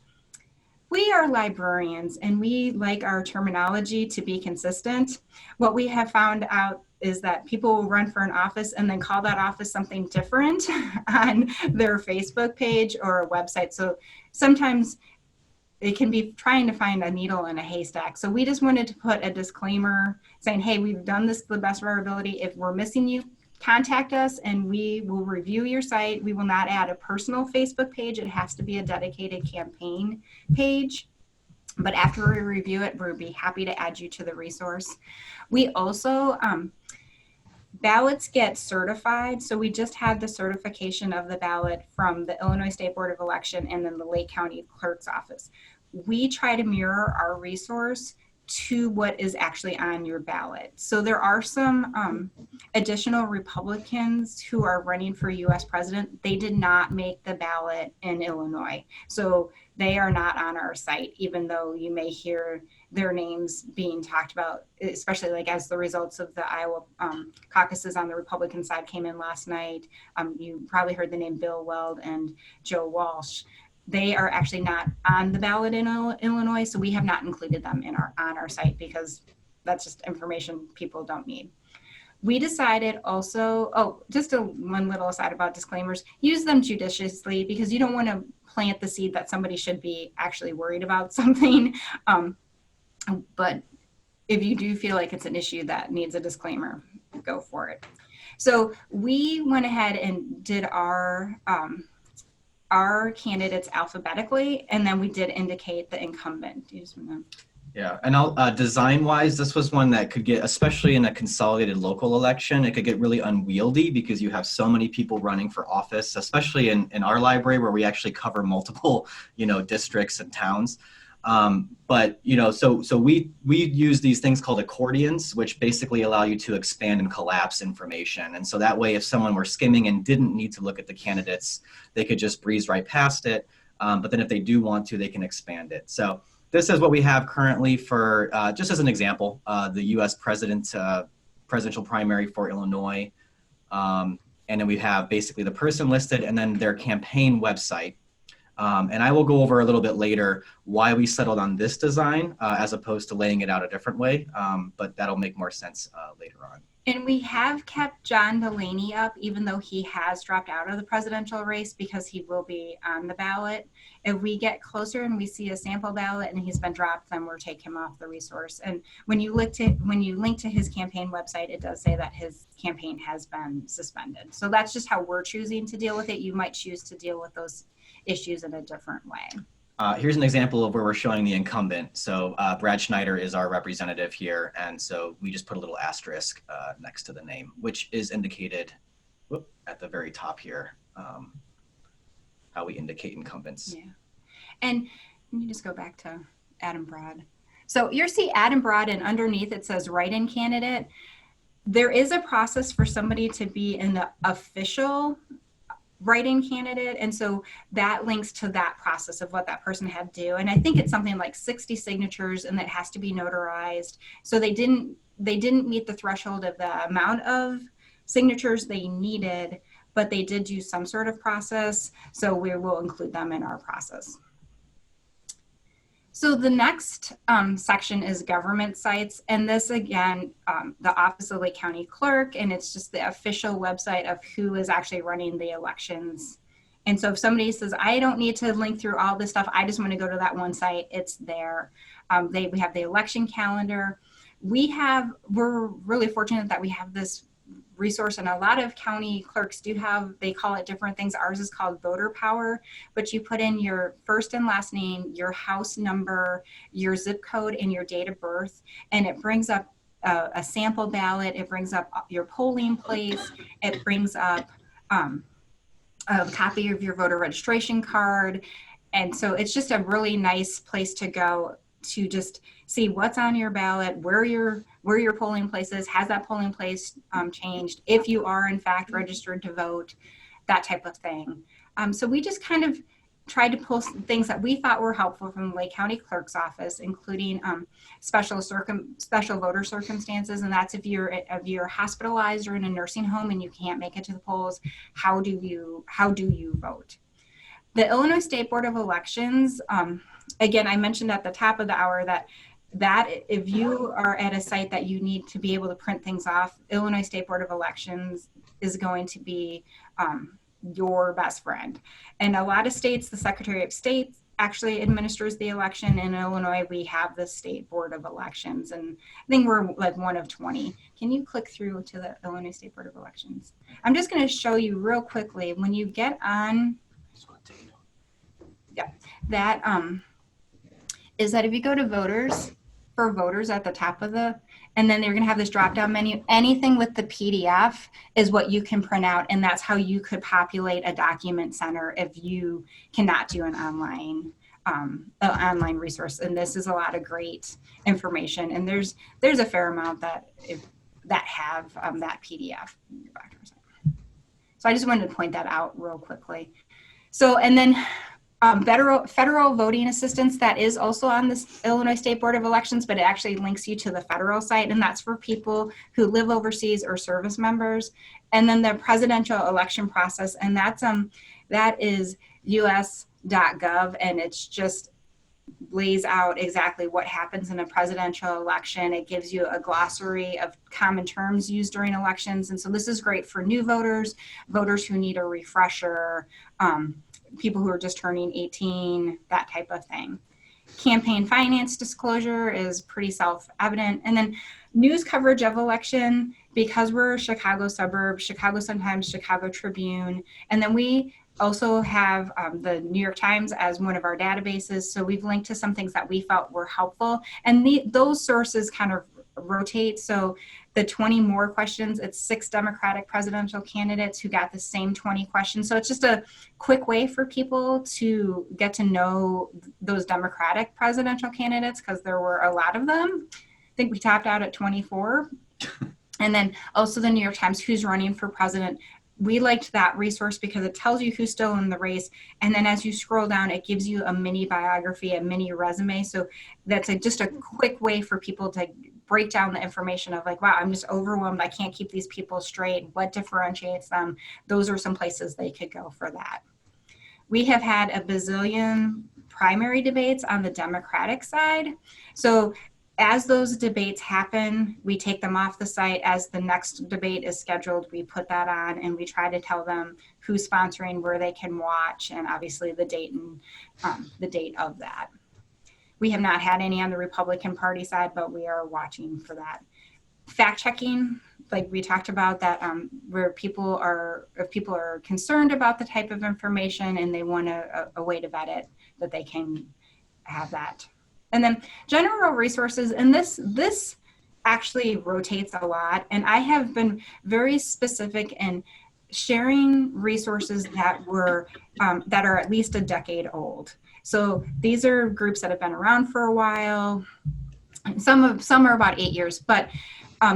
S17: We are librarians and we like our terminology to be consistent. What we have found out is that people will run for an office and then call that office something different on their Facebook page or a website. So sometimes it can be trying to find a needle in a haystack. So we just wanted to put a disclaimer saying, hey, we've done this to the best of our ability. If we're missing you, contact us and we will review your site. We will not add a personal Facebook page. It has to be a dedicated campaign page. But after we review it, we'll be happy to add you to the resource. We also, ballots get certified. So we just had the certification of the ballot from the Illinois State Board of Election and then the Lake County Clerk's Office. We try to mirror our resource to what is actually on your ballot. So there are some additional Republicans who are running for US president. They did not make the ballot in Illinois. So they are not on our site, even though you may hear their names being talked about, especially like as the results of the Iowa caucuses on the Republican side came in last night. You probably heard the name Bill Weld and Joe Walsh. They are actually not on the ballot in Illinois, so we have not included them on our site because that's just information people don't need. We decided also, just one little aside about disclaimers, use them judiciously because you don't want to plant the seed that somebody should be actually worried about something. But if you do feel like it's an issue that needs a disclaimer, go for it. So we went ahead and did our candidates alphabetically, and then we did indicate the incumbent.
S16: Yeah, and I'll, design-wise, this was one that could get, especially in a consolidated local election, it could get really unwieldy because you have so many people running for office, especially in our library where we actually cover multiple, districts and towns. But, so we use these things called accordions, which basically allow you to expand and collapse information. And so that way, if someone were skimming and didn't need to look at the candidates, they could just breeze right past it. But then if they do want to, they can expand it. So this is what we have currently for, just as an example, the U.S. presidential primary for Illinois. And then we have basically the person listed and then their campaign website. And I will go over a little bit later why we settled on this design as opposed to laying it out a different way, but that'll make more sense later on.
S17: And we have kept John Delaney up, even though he has dropped out of the presidential race because he will be on the ballot. If we get closer and we see a sample ballot and he's been dropped, then we'll take him off the resource. And when you link to his campaign website, it does say that his campaign has been suspended. So that's just how we're choosing to deal with it. You might choose to deal with those issues in a different way.
S16: Here's an example of where we're showing the incumbent. So Brad Schneider is our representative here. And so we just put a little asterisk next to the name, which is indicated at the very top here, how we indicate incumbents.
S17: Yeah. And let me just go back to Adam Broad. So you see Adam Broad and underneath it says write-in candidate. There is a process for somebody to be in the official write-in candidate, and so that links to that process of what that person had to do. And I think it's something like 60 signatures, and that has to be notarized. So they didn't meet the threshold of the amount of signatures they needed, but they did do some sort of process. So we will include them in our process. So the next section is government sites, and this again, the Office of Lake County Clerk, and it's just the official website of who is actually running the elections. And so if somebody says, I don't need to link through all this stuff, I just want to go to that one site, it's there. We have the election calendar. We're really fortunate that we have this resource, and a lot of county clerks do have, they call it different things. Ours is called voter power, but you put in your first and last name, your house number, your zip code, and your date of birth, and it brings up a sample ballot. It brings up your polling place. It brings up a copy of your voter registration card. And so it's just a really nice place to go to just see what's on your ballot, where your polling place is, has that polling place changed, if you are in fact registered to vote, that type of thing. So we just kind of tried to pull some things that we thought were helpful from the Lake County Clerk's Office, including special voter circumstances, and that's if you're hospitalized or in a nursing home and you can't make it to the polls, how do you vote? The Illinois State Board of Elections, again, I mentioned at the top of the hour that if you are at a site that you need to be able to print things off, Illinois State Board of Elections is going to be your best friend. And a lot of states, the Secretary of State actually administers the election. In Illinois, we have the State Board of Elections, and I think we're like one of 20. Can you click through to the Illinois State Board of Elections? I'm just going to show you real quickly. When you get on, yeah, that is that if you go to voters, for voters at the top of the, and then they're going to have this drop down menu. Anything with the PDF is what you can print out, and that's how you could populate a document center if you cannot do an online resource. And this is a lot of great information, and there's a fair amount that have that PDF. So I just wanted to point that out real quickly. So, and then federal voting assistance, that is also on this Illinois State Board of Elections, but it actually links you to the federal site, and that's for people who live overseas or service members. And then the presidential election process, and that is us.gov, and it's just lays out exactly what happens in a presidential election. It gives you a glossary of common terms used during elections, and so this is great for new voters, voters who need a refresher, people who are just turning 18, that type of thing. Campaign finance disclosure is pretty self-evident. And then news coverage of election, because we're a Chicago suburb, Chicago Sun-Times, Chicago Tribune, and then we also have the New York Times as one of our databases. So we've linked to some things that we felt were helpful. And those sources kind of rotate. So the 20 more questions, it's 6 Democratic presidential candidates who got the same 20 questions. So it's just a quick way for people to get to know those Democratic presidential candidates, because there were a lot of them. I think we topped out at 24. And then also the New York Times, who's running for president. We liked that resource because it tells you who's still in the race. And then as you scroll down, it gives you a mini biography, a mini resume. So that's just a quick way for people to break down the information of like, wow, I'm just overwhelmed. I can't keep these people straight. What differentiates them? Those are some places they could go for that. We have had a bazillion primary debates on the Democratic side. So as those debates happen, we take them off the site. As the next debate is scheduled, we put that on, and we try to tell them who's sponsoring, where they can watch, and obviously the date and the date of that. We have not had any on the Republican Party side, but we are watching for that. Fact checking, like we talked about, that where if people are concerned about the type of information and they want a way to vet it, that they can have that. And then general resources, and this actually rotates a lot, and I have been very specific in sharing resources that are at least a decade old. So these are groups that have been around for a while. Some are about 8 years, but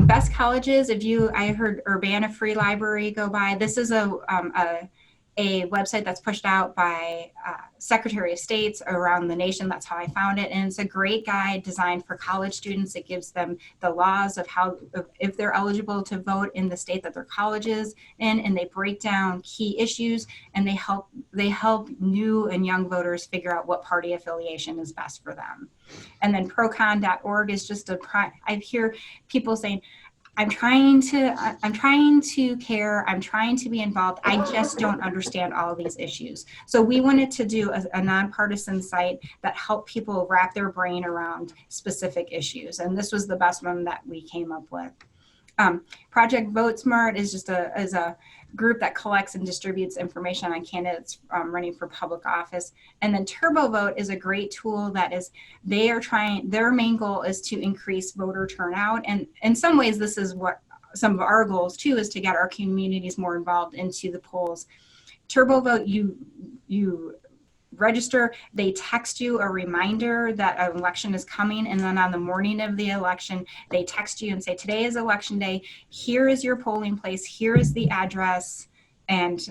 S17: best colleges, I heard Urbana Free Library go by. This is a website that's pushed out by Secretary of States around the nation. That's how I found it. And it's a great guide designed for college students. It gives them the laws of if they're eligible to vote in the state that their college is in, and they break down key issues, and they help new and young voters figure out what party affiliation is best for them. And then procon.org is just I hear people saying, I'm trying to care, I'm trying to be involved, I just don't understand all of these issues. So we wanted to do a nonpartisan site that helped people wrap their brain around specific issues. And this was the best one that we came up with. Project Vote Smart is just a group that collects and distributes information on candidates running for public office. And then TurboVote is a great tool that is, their main goal is to increase voter turnout. And in some ways, this is what some of our goals too, is to get our communities more involved into the polls. TurboVote, you register, they text you a reminder that an election is coming, and then on the morning of the election, they text you and say, today is election day, here is your polling place, here is the address, and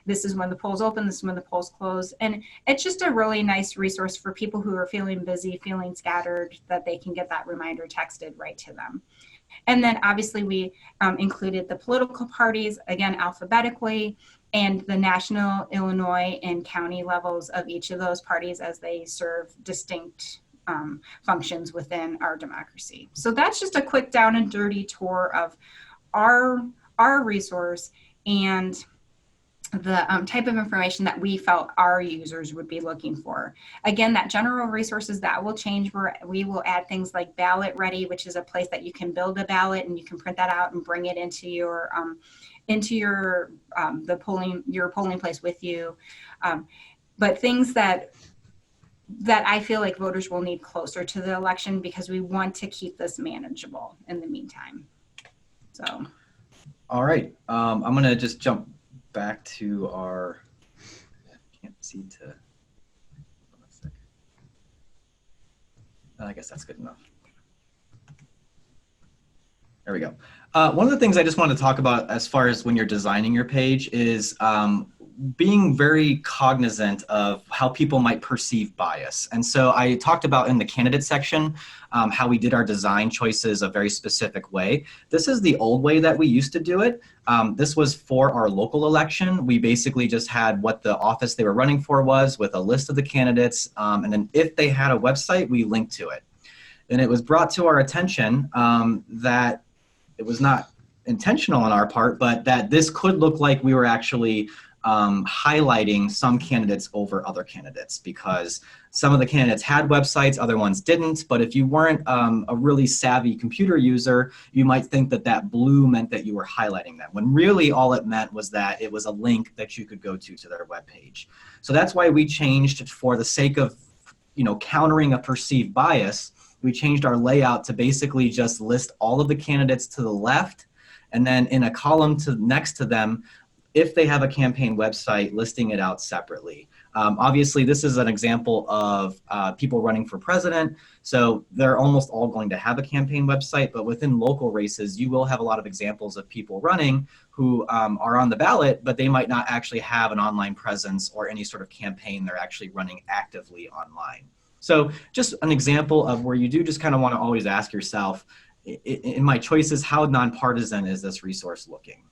S17: this is when the polls open, this is when the polls close. And it's just a really nice resource for people who are feeling busy, feeling scattered, that they can get that reminder texted right to them. And then obviously we included the political parties, again, alphabetically, and the national, Illinois, and county levels of each of those parties as they serve distinct functions within our democracy. So that's just a quick down and dirty tour of our resource. And type of information that we felt our users would be looking for. Again, that general resources, that will change, where we will add things like ballot ready, which is a place that you can build a ballot and you can print that out and bring it into your polling place with you. But things that I feel like voters will need closer to the election, because we want to keep this manageable in the meantime. So.
S16: All right, I'm gonna just jump back to our, can't see to, I guess that's good enough. There we go. One of the things I just want to talk about as far as when you're designing your page is being very cognizant of how people might perceive bias. And so I talked about in the candidate section how we did our design choices a very specific way. This is the old way that we used to do it. This was for our local election. We basically just had what the office they were running for was, with a list of the candidates. And then if they had a website, we linked to it. And it was brought to our attention that it was not intentional on our part, but that this could look like we were actually highlighting some candidates over other candidates, because some of the candidates had websites, other ones didn't. But if you weren't a really savvy computer user, you might think that that blue meant that you were highlighting them, when really all it meant was that it was a link that you could go to their webpage. So that's why we changed, for the sake of countering a perceived bias, we changed our layout to basically just list all of the candidates to the left, and then in a column next to them, if they have a campaign website, listing it out separately. Obviously, this is an example of people running for president, so they're almost all going to have a campaign website, but within local races, you will have a lot of examples of people running who are on the ballot, but they might not actually have an online presence or any sort of campaign they're actually running actively online. So just an example of where you do just kind of want to always ask yourself, in my choices, how nonpartisan is this resource looking?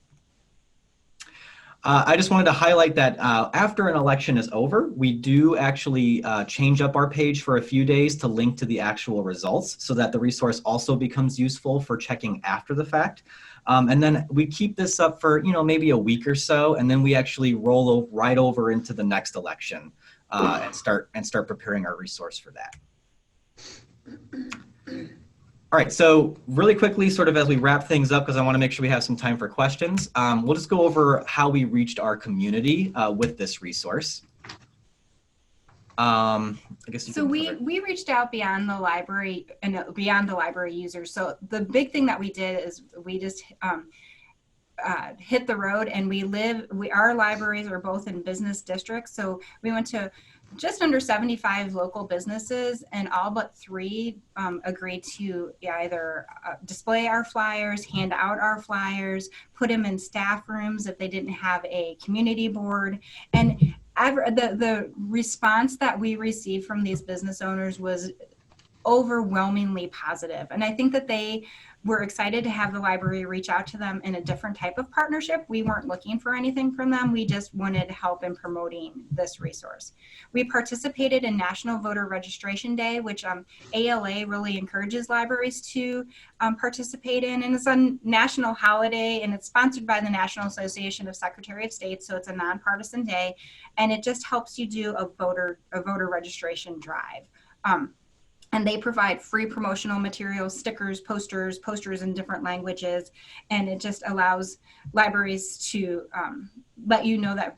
S16: I just wanted to highlight that after an election is over, we do actually change up our page for a few days to link to the actual results, so that the resource also becomes useful for checking after the fact. And then we keep this up for maybe a week or so, and then we actually roll right over into the next election and start preparing our resource for that. All right, so really quickly, sort of as we wrap things up, because I want to make sure we have some time for questions, we'll just go over how we reached our community with this resource. I guess
S17: so we reached out beyond the library and beyond the library users. So the big thing that we did is we just hit the road, and our libraries are both in business districts. So we went to just under 75 local businesses, and all but 3 agreed to either display our flyers, hand out our flyers, put them in staff rooms if they didn't have a community board. And the response that we received from these business owners was overwhelmingly positive. And I think that they were excited to have the library reach out to them in a different type of partnership. We weren't looking for anything from them. We just wanted help in promoting this resource. We participated in National Voter Registration Day, which ALA really encourages libraries to participate in. And it's a national holiday, and it's sponsored by the National Association of Secretary of State. So it's a nonpartisan day, and it just helps you do a voter registration drive. And they provide free promotional materials, stickers, posters in different languages. And it just allows libraries to let you know that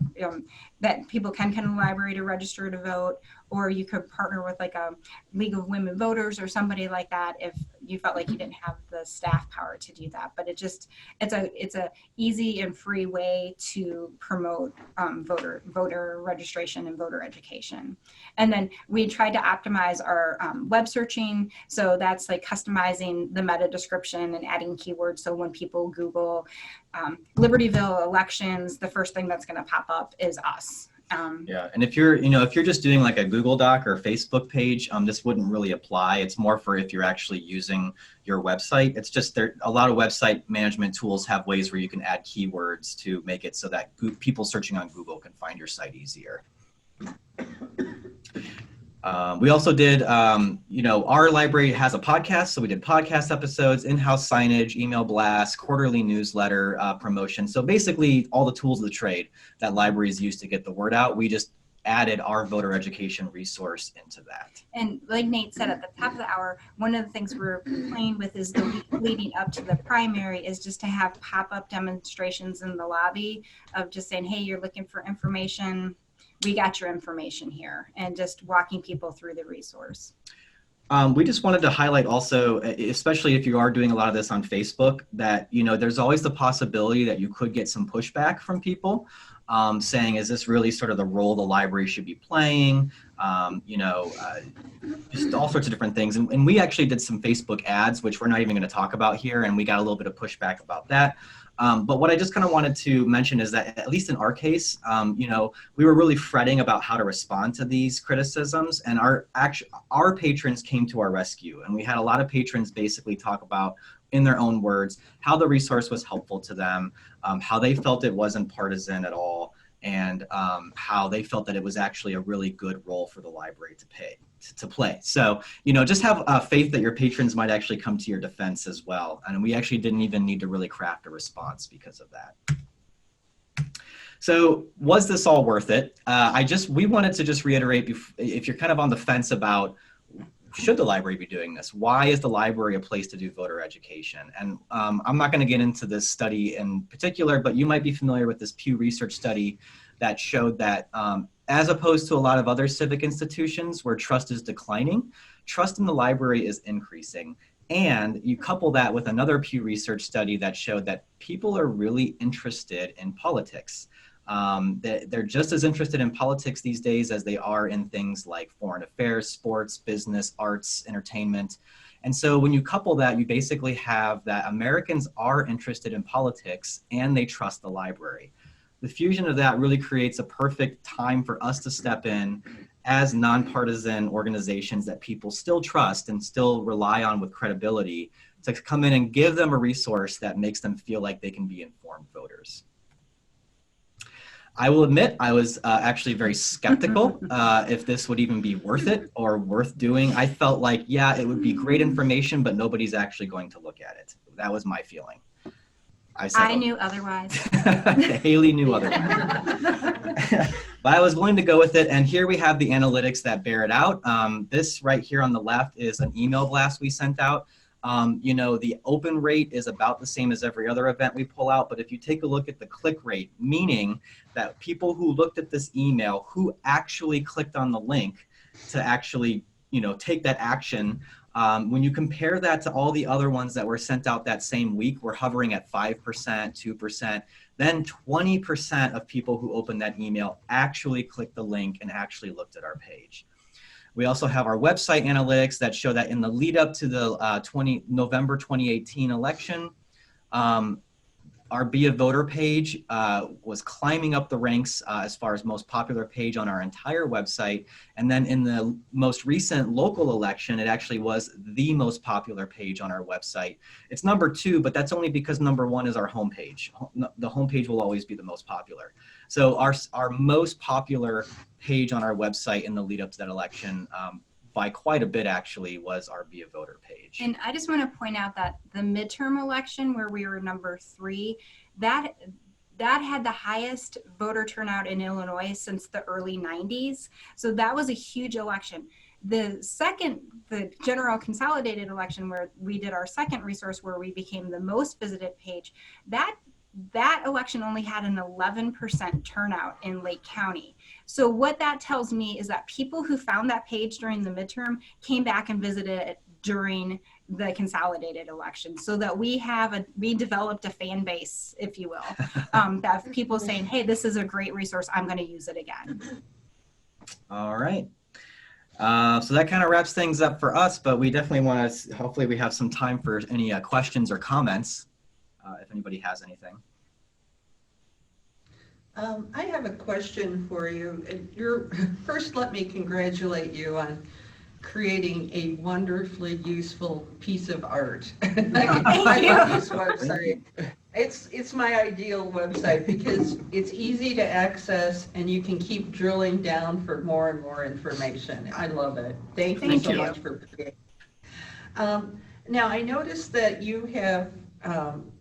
S17: that people can come to the library to register to vote, or you could partner with like a League of Women Voters or somebody like that if you felt like you didn't have the staff power to do that. But it's a easy and free way to promote voter registration and voter education. And then we tried to optimize our web searching. So that's like customizing the meta description and adding keywords. So when people Google Libertyville elections, the first thing that's going to pop up is us.
S16: Yeah, and if you're just doing like a Google Doc or Facebook page, this wouldn't really apply. It's more for if you're actually using your website. It's just a lot of website management tools have ways where you can add keywords to make it so that people searching on Google can find your site easier. We also did, our library has a podcast, so we did podcast episodes, in-house signage, email blasts, quarterly newsletter promotion. So basically all the tools of the trade that libraries use to get the word out, we just added our voter education resource into that.
S17: And like Nate said at the top of the hour, one of the things we're playing with is the week leading up to the primary is just to have pop-up demonstrations in the lobby of just saying, hey, you're looking for information, we got your information here, and just walking people through the resource.
S16: We just wanted to highlight also, especially if you are doing a lot of this on Facebook, that, there's always the possibility that you could get some pushback from people saying, is this really sort of the role the library should be playing? Just all sorts of different things. And we actually did some Facebook ads, which we're not even going to talk about here, and we got a little bit of pushback about that. But what I just kind of wanted to mention is that, at least in our case, we were really fretting about how to respond to these criticisms, and our patrons came to our rescue, and we had a lot of patrons basically talk about, in their own words, how the resource was helpful to them, how they felt it wasn't partisan at all, and how they felt that it was actually a really good role for the library to play. So, just have faith that your patrons might actually come to your defense as well. And we actually didn't even need to really craft a response because of that. So was this all worth it? We wanted to just reiterate, if you're kind of on the fence about, should the library be doing this? Why is the library a place to do voter education? And I'm not going to get into this study in particular, but you might be familiar with this Pew Research study that showed that as opposed to a lot of other civic institutions where trust is declining, trust in the library is increasing. And you couple that with another Pew Research study that showed that people are really interested in politics. They're just as interested in politics these days as they are in things like foreign affairs, sports, business, arts, entertainment. And so when you couple that, you basically have that Americans are interested in politics and they trust the library. The fusion of that really creates a perfect time for us to step in as nonpartisan organizations that people still trust and still rely on with credibility to come in and give them a resource that makes them feel like they can be informed voters. I will admit I was actually very skeptical if this would even be worth it or worth doing. I felt like, yeah, it would be great information, but nobody's actually going to look at it. That was my feeling.
S17: I knew otherwise.
S16: Haley knew otherwise. But I was willing to go with it. And here we have the analytics that bear it out. This right here on the left is an email blast we sent out. The open rate is about the same as every other event we pull out. But if you take a look at the click rate, meaning that people who looked at this email, who actually clicked on the link to actually, take that action, when you compare that to all the other ones that were sent out that same week, we're hovering at 5%, 2%. Then 20% of people who opened that email actually clicked the link and actually looked at our page. We also have our website analytics that show that in the lead up to the November 2018 election, our Be a Voter page was climbing up the ranks as far as most popular page on our entire website. And then in the most recent local election, it actually was the most popular page on our website. It's number 2, but that's only because number 1 is our homepage. The homepage will always be the most popular. So our most popular page on our website in the lead up to that election, by quite a bit actually, was our Be a Voter page.
S17: And I just want to point out that the midterm election where we were number 3, that had the highest voter turnout in Illinois since the early 90s. So that was a huge election. The general consolidated election where we did our second resource where we became the most visited page, that election only had an 11% turnout in Lake County. So what that tells me is that people who found that page during the midterm came back and visited it during the consolidated election, so that we developed a fan base, if you will, that people saying, hey, this is a great resource, I'm going to use it again.
S16: All right. So that kind of wraps things up for us, but we definitely want to, hopefully we have some time for any questions or comments. If anybody has anything.
S1: I have a question for you. First, let me congratulate you on creating a wonderfully useful piece of art. I love this website. It's my ideal website because it's easy to access and you can keep drilling down for more and more information. I love it. Thank you so much for creating. Now, I noticed that you have,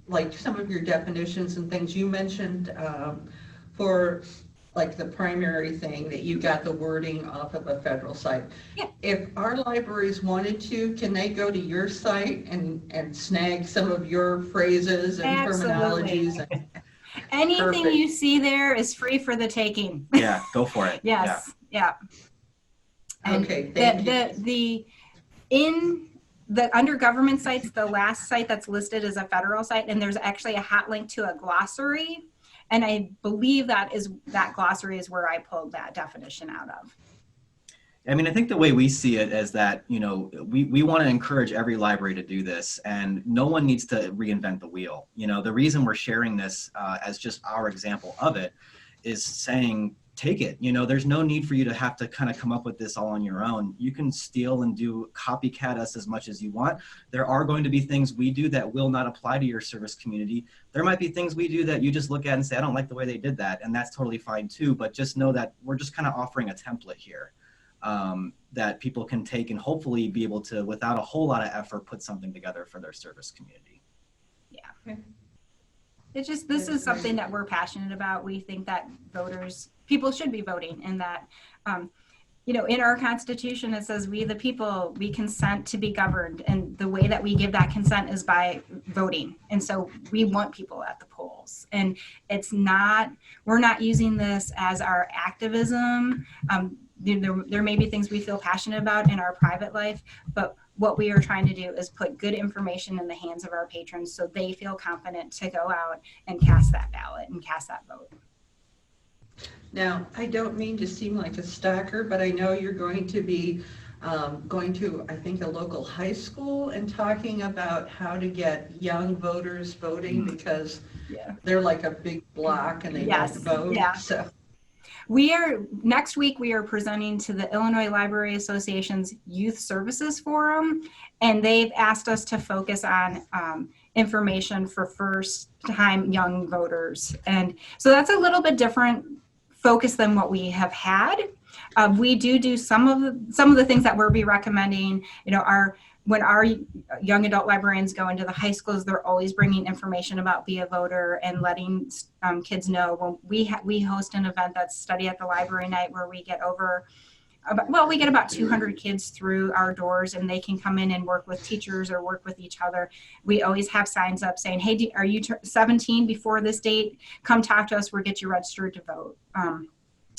S1: like some of your definitions and things you mentioned for like the primary thing that you got the wording off of a federal site.
S17: Yeah.
S1: If our libraries wanted to, can they go to your site and snag some of your phrases and terminologies?
S17: Anything
S1: Perfect.
S17: you see there is free for the taking.
S16: Yeah, go for it.
S17: Yes. Yeah. And
S1: okay. Thank you.
S17: Under government sites, the last site that's listed is a federal site, and there's actually a hot link to a glossary. And I believe that glossary is where I pulled that definition out of.
S16: I mean, I think the way we see it is that, you know, we want to encourage every library to do this, and no one needs to reinvent the wheel. You know, the reason we're sharing this as just our example of it is saying, take it. You know, there's no need for you to have to kind of come up with this all on your own. You can steal and do copycat us as much as you want. There are going to be things we do that will not apply to your service community. There might be things we do that you just look at and say, I don't like the way they did that. And that's totally fine too. But just know that we're just kind of offering a template here that people can take and hopefully be able to, without a whole lot of effort, put something together for their service community.
S17: Yeah. Okay. It's just, this is something that we're passionate about. We think that people should be voting, and that, you know, in our Constitution, it says we the people, we consent to be governed. And the way that we give that consent is by voting. And so we want people at the polls. And we're not using this as our activism. There may be things we feel passionate about in our private life, but what we are trying to do is put good information in the hands of our patrons so they feel confident to go out and cast that ballot and cast that vote.
S1: Now, I don't mean to seem like a stalker, but I know you're going to be going to, I think, a local high school and talking about how to get young voters voting because they're like a big block and they don't vote.
S17: Yeah.
S1: So.
S17: Next week, we are presenting to the Illinois Library Association's Youth Services Forum, and they've asked us to focus on information for first-time young voters. And so that's a little bit different focus than what we have had. We do some of the things that we'll be recommending, you know, when our young adult librarians go into the high schools, they're always bringing information about Be a Voter and letting kids know. When we host an event that's Study at the Library Night, where we get about 200 kids through our doors, and they can come in and work with teachers or work with each other. We always have signs up saying, hey, are you 17 before this date? Come talk to us. We'll get you registered to vote.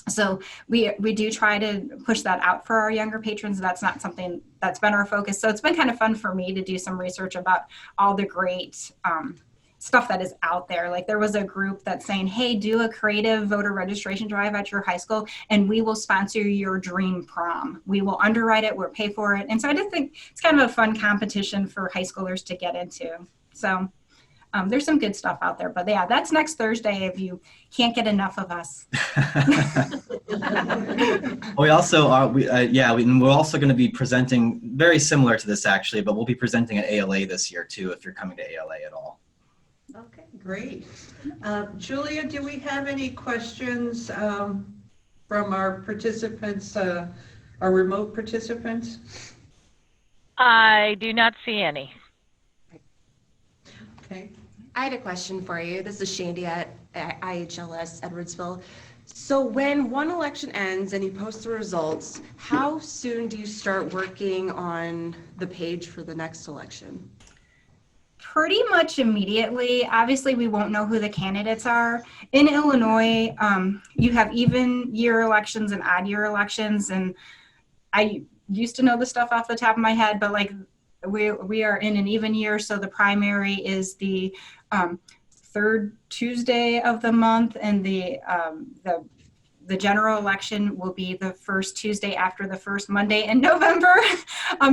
S17: So we do try to push that out for our younger patrons. That's not something that's been our focus. So it's been kind of fun for me to do some research about all the great stuff that is out there. Like there was a group that's saying, hey, do a creative voter registration drive at your high school and we will sponsor your dream prom. We will underwrite it, we'll pay for it. And so I just think it's kind of a fun competition for high schoolers to get into. So there's some good stuff out there, but yeah, that's next Thursday if you can't get enough of us.
S16: We also we're also going to be presenting very similar to this actually, but we'll be presenting at ALA this year too, if you're coming to ALA at all.
S1: Okay, great. Julia, do we have any questions from our participants, our remote participants?
S15: I do not see any.
S1: Okay.
S2: I had a question for you. This is Shandy at IHLS Edwardsville. So when one election ends and you post the results, how soon do you start working on the page for the next election?
S17: Pretty much immediately. Obviously, we won't know who the candidates are. In Illinois, you have even year elections and odd year elections. And I used to know the stuff off the top of my head, but like we are in an even year. So the primary is the third Tuesday of the month, and the general election will be the first Tuesday after the first Monday in November.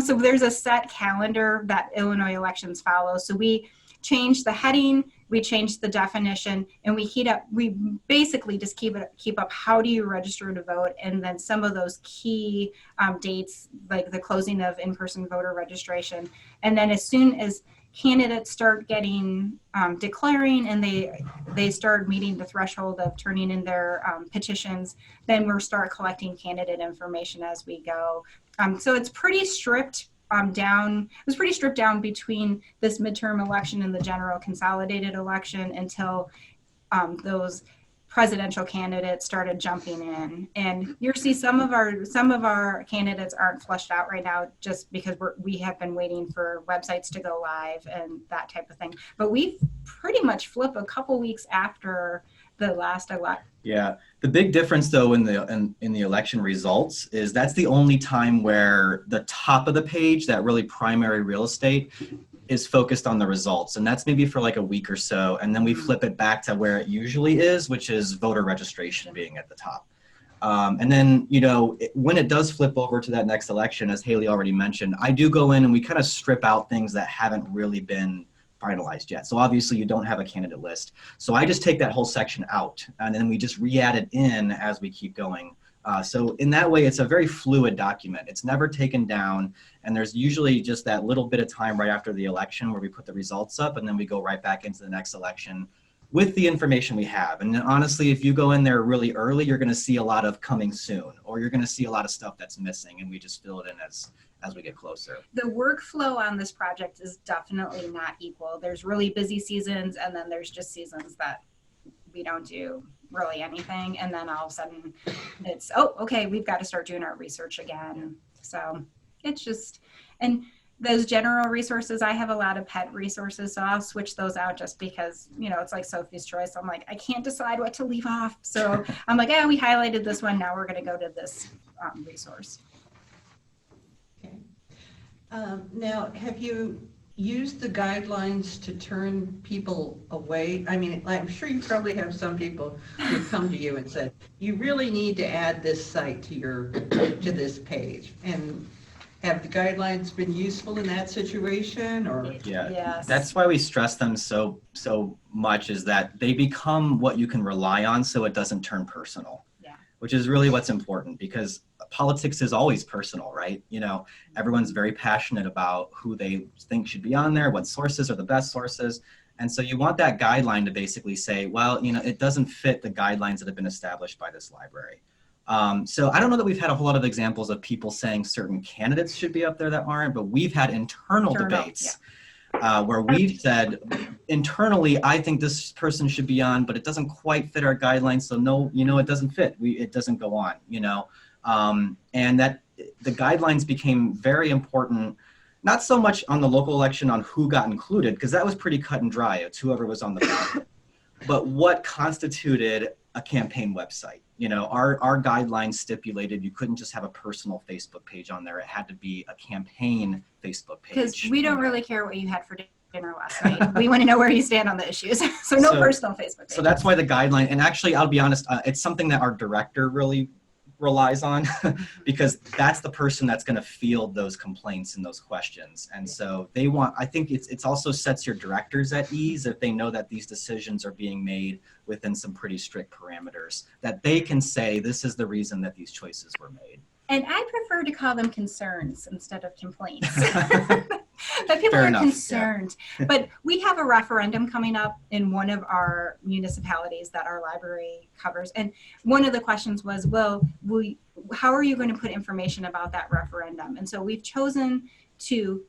S17: So there's a set calendar that Illinois elections follow. So we changed the heading, we changed the definition, and we basically just keep up how do you register to vote, and then some of those key dates like the closing of in-person voter registration. And then as soon as candidates start getting declaring and they start meeting the threshold of turning in their petitions, then we'll start collecting candidate information as we go. So it's pretty stripped down. It was pretty stripped down between this midterm election and the general consolidated election until those presidential candidates started jumping in. And you'll see some of our candidates aren't flushed out right now just because we have been waiting for websites to go live and that type of thing. But we pretty much flip a couple weeks after the last election.
S16: Yeah, the big difference though in the election results is that's the only time where the top of the page, that really primary real estate, is focused on the results, and that's maybe for like a week or so, and then we flip it back to where it usually is, which is voter registration being at the top. And then, you know, when it does flip over to that next election, as Haley already mentioned, I do go in and we kind of strip out things that haven't really been finalized yet. So obviously you don't have a candidate list. So I just take that whole section out and then we just re-add it in as we keep going. So in that way, it's a very fluid document. It's never taken down. And there's usually just that little bit of time right after the election where we put the results up and then we go right back into the next election with the information we have. And honestly, if you go in there really early, you're going to see a lot of coming soon, or you're going to see a lot of stuff that's missing, and we just fill it in as we get closer.
S17: The workflow on this project is definitely not equal. There's really busy seasons, and then there's just seasons that we don't do really anything. And then all of a sudden it's, oh, okay, we've got to start doing our research again. So it's just, and those general resources, I have a lot of pet resources, so I'll switch those out just because, you know, it's like Sophie's Choice. I'm like, I can't decide what to leave off. So I'm like, we highlighted this one. Now we're going to go to this resource.
S1: Okay. Now, have you used the guidelines to turn people away? I mean, I'm sure you probably have some people who come to you and said, you really need to add this site to this page. And have the guidelines been useful in that situation, or?
S16: Yeah,
S17: yes.
S16: That's why we stress them so much, is that they become what you can rely on so it doesn't turn personal.
S17: Yeah.
S16: Which is really what's important, because politics is always personal, right? You know, everyone's very passionate about who they think should be on there, what sources are the best sources. And so you want that guideline to basically say, well, you know, it doesn't fit the guidelines that have been established by this library. So I don't know that we've had a whole lot of examples of people saying certain candidates should be up there that aren't, but we've had internal debates where we've said internally, I think this person should be on, but it doesn't quite fit our guidelines. So no, you know, it doesn't fit. It doesn't go on, you know. And that the guidelines became very important, not so much on the local election on who got included, because that was pretty cut and dry. It's whoever was on the ballot, but what constituted a campaign website. You know, our guidelines stipulated you couldn't just have a personal Facebook page on there. It had to be a campaign Facebook page.
S17: Because we don't really care what you had for dinner last night. We want to know where you stand on the issues. So no personal Facebook page.
S16: So that's why the guideline, and actually, I'll be honest, it's something that our director really relies on because that's the person that's going to field those complaints and those questions. And so they want, I think it's also sets your directors at ease if they know that these decisions are being made within some pretty strict parameters, that they can say, this is the reason that these choices were made.
S17: And I prefer to call them concerns instead of complaints. But people
S16: Fair
S17: are
S16: enough,
S17: concerned. Yeah. But we have a referendum coming up in one of our municipalities that our library covers. And one of the questions was, well, how are you going to put information about that referendum? And so we've chosen to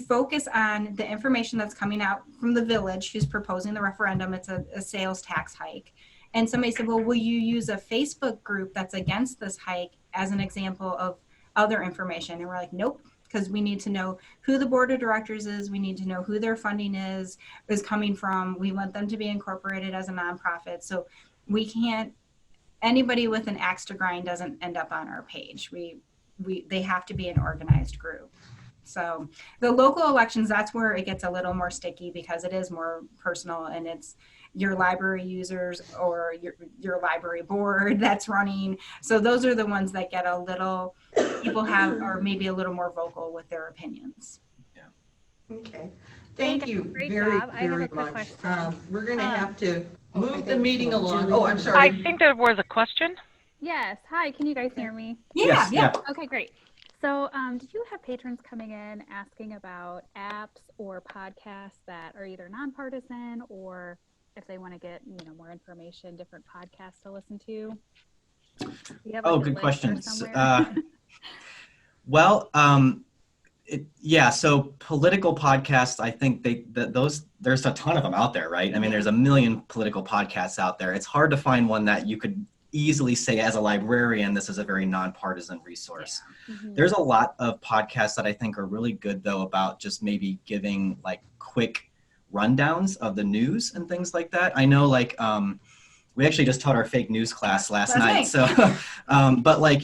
S17: focus on the information that's coming out from the village who's proposing the referendum. It's a sales tax hike. And somebody said, well, will you use a Facebook group that's against this hike as an example of other information? And we're like, nope, because we need to know who the board of directors is. We need to know who their funding is coming from. We want them to be incorporated as a nonprofit. So we can't, anybody with an axe to grind doesn't end up on our page. They have to be an organized group. So the local elections, that's where it gets a little more sticky because it is more personal and it's your library users or your library board that's running. So those are the ones that get a little, people have, or maybe a little more vocal with their opinions.
S16: Yeah.
S1: Okay. Thank you
S13: Great
S1: very,
S13: job. I have
S1: very
S13: a quick
S1: much.
S13: question.
S1: We're going to have to move the meeting along. Oh, I'm sorry.
S15: I think there was a question.
S13: Yes. Hi, can you guys hear me?
S17: Yeah.
S13: Okay, great. So, did you have patrons coming in asking about apps or podcasts that are either nonpartisan, or if they want to get, more information, different podcasts to listen to? Do you have, like, a
S16: Good
S13: list or
S16: questions.
S13: somewhere?
S16: Well, so political podcasts, I think there's a ton of them out there, right? I mean, there's a million political podcasts out there. It's hard to find one that you could easily say as a librarian, this is a very nonpartisan resource.
S13: Yeah. Mm-hmm.
S16: There's a lot of podcasts that I think are really good though about just maybe giving like quick rundowns of the news and things like that. I know we actually just taught our fake news class last night. So, but I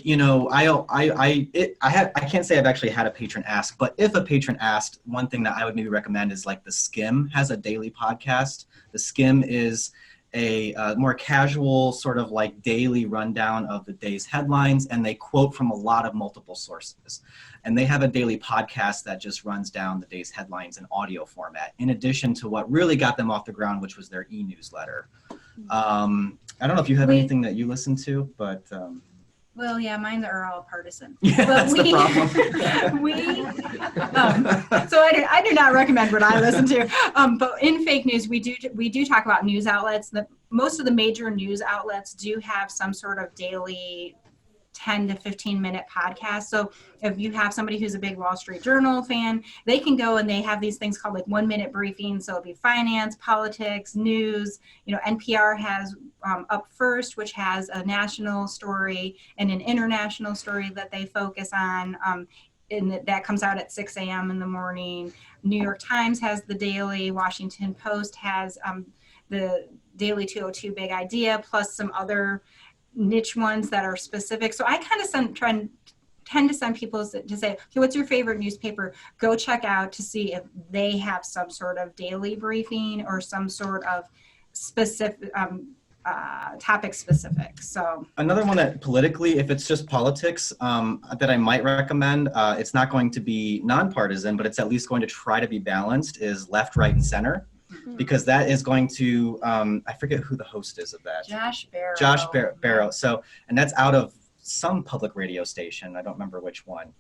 S16: can't say I've actually had a patron ask, but if a patron asked, one thing that I would maybe recommend is like The Skim has a daily podcast. The Skim is a more casual sort of like daily rundown of the day's headlines, and they quote from a lot of multiple sources. And they have a daily podcast that just runs down the day's headlines in audio format, in addition to what really got them off the ground, which was their e-newsletter. I don't know if you have anything that you listen to, but
S17: Well, yeah, mine are all partisan.
S16: yeah,
S17: But
S16: that's the problem.
S17: So I do not recommend what I listen to. But in fake news, we do talk about news outlets. Most of the major news outlets do have some sort of daily 10 to 15 minute podcast. So if you have somebody who's a big Wall Street Journal fan, they can go and they have these things called like 1 minute briefings. So it'll be finance, politics, news. NPR has Up First, which has a national story and an international story that they focus on. And that comes out at 6 a.m. in the morning. New York Times has the daily. Washington Post has the daily 202 Big Idea, plus some other niche ones that are specific. So I kind of tend to send people to say, okay, what's your favorite newspaper? Go check out to see if they have some sort of daily briefing or some sort of specific topic specific. So
S16: another one that politically, if it's just politics, that I might recommend, it's not going to be nonpartisan, but it's at least going to try to be balanced, is Left, Right, and Center. Because that is going to, I forget who the host is of that.
S17: Josh Barrow.
S16: Barrow. So, and that's out of some public radio station. I don't remember which one.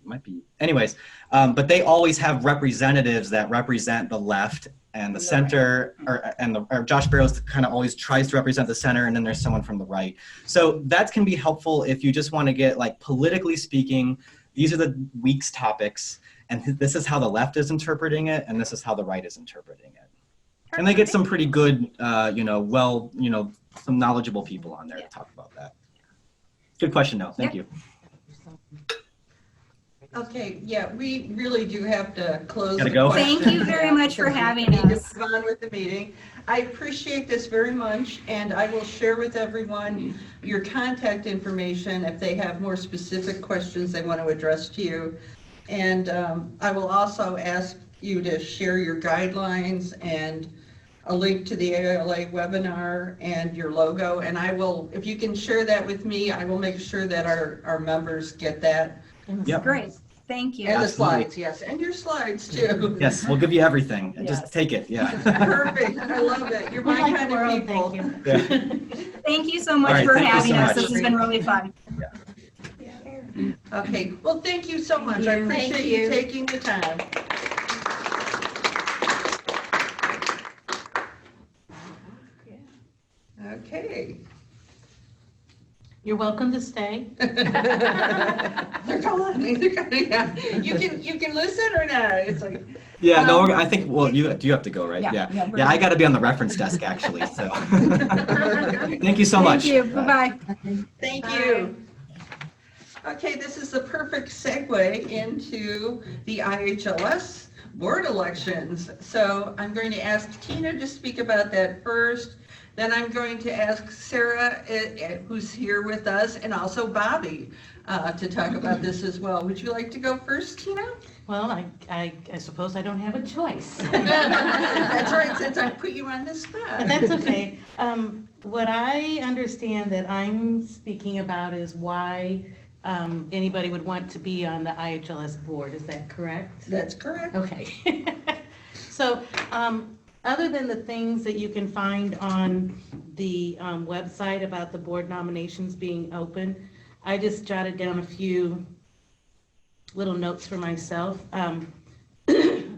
S16: Might be. Anyways, but they always have representatives that represent the left and the center, or Josh Barrows kind of always tries to represent the center, and then there's someone from the right. So that can be helpful if you just want to get like politically speaking, these are the week's topics. And this is how the left is interpreting it, and this is how the right is interpreting it. And they get some pretty good, some knowledgeable people on there to talk about that. Good question, though. Thank you.
S1: Okay, yeah, we really do have to close.
S16: Gotta go.
S17: Thank you very much for having us.
S1: Move on with the meeting. I appreciate this very much, and I will share with everyone your contact information if they have more specific questions they want to address to you. And I will also ask you to share your guidelines and a link to the ALA webinar and your logo. And I will, if you can share that with me, I will make sure that our members get that.
S16: Yep.
S17: Great. Thank you.
S1: And the slides, yes, and your slides too.
S16: Yes, we'll give you everything.
S1: Yes.
S16: Just take it. Yeah.
S1: Perfect. I love it. You're my kind of people.
S17: Thank you so much
S16: All right,
S17: for
S16: thank you
S17: having
S16: so
S17: us.
S16: much.
S17: This has been really fun.
S1: Okay, well, thank you so much. I appreciate you taking the time. Okay.
S7: You're welcome to stay.
S1: They're calling me. You can listen or not. It's like.
S16: Yeah, no, I think, well, you have to go, right?
S17: Yeah.
S16: Yeah, I got to be on the reference desk, actually, so. Thank you so much.
S17: Thank you. Bye-bye.
S1: Thank you. Okay, this is the perfect segue into the IHLS board elections. So I'm going to ask Tina to speak about that first. Then I'm going to ask Sara, who's here with us, and also Bobbi to talk about this as well. Would you like to go first, Tina?
S7: Well, I suppose I don't have a choice.
S1: That's right, since I put you on the spot.
S7: But that's okay. What I understand that I'm speaking about is why anybody would want to be on the IHLS board. Is that correct?
S1: That's correct.
S7: Okay. So, other than the things that you can find on the website about the board nominations being open, I just jotted down a few little notes for myself.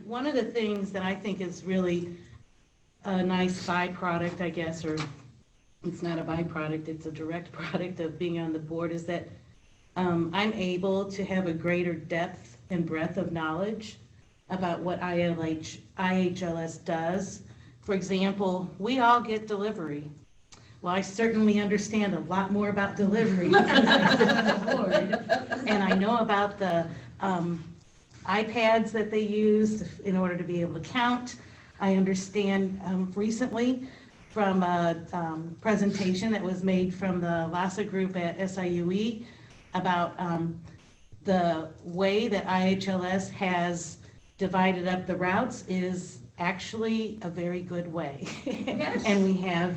S7: One of the things that I think is really a nice byproduct, I guess, or it's not a byproduct, it's a direct product of being on the board, is that I'm able to have a greater depth and breadth of knowledge about what IHLS does. For example, we all get delivery. Well, I certainly understand a lot more about delivery because I sit on the board, and I know about the iPads that they use in order to be able to count. I understand recently from a presentation that was made from the LASA group at SIUE about the way that IHLS has divided up the routes is actually a very good way.
S5: Yes.
S7: And we have,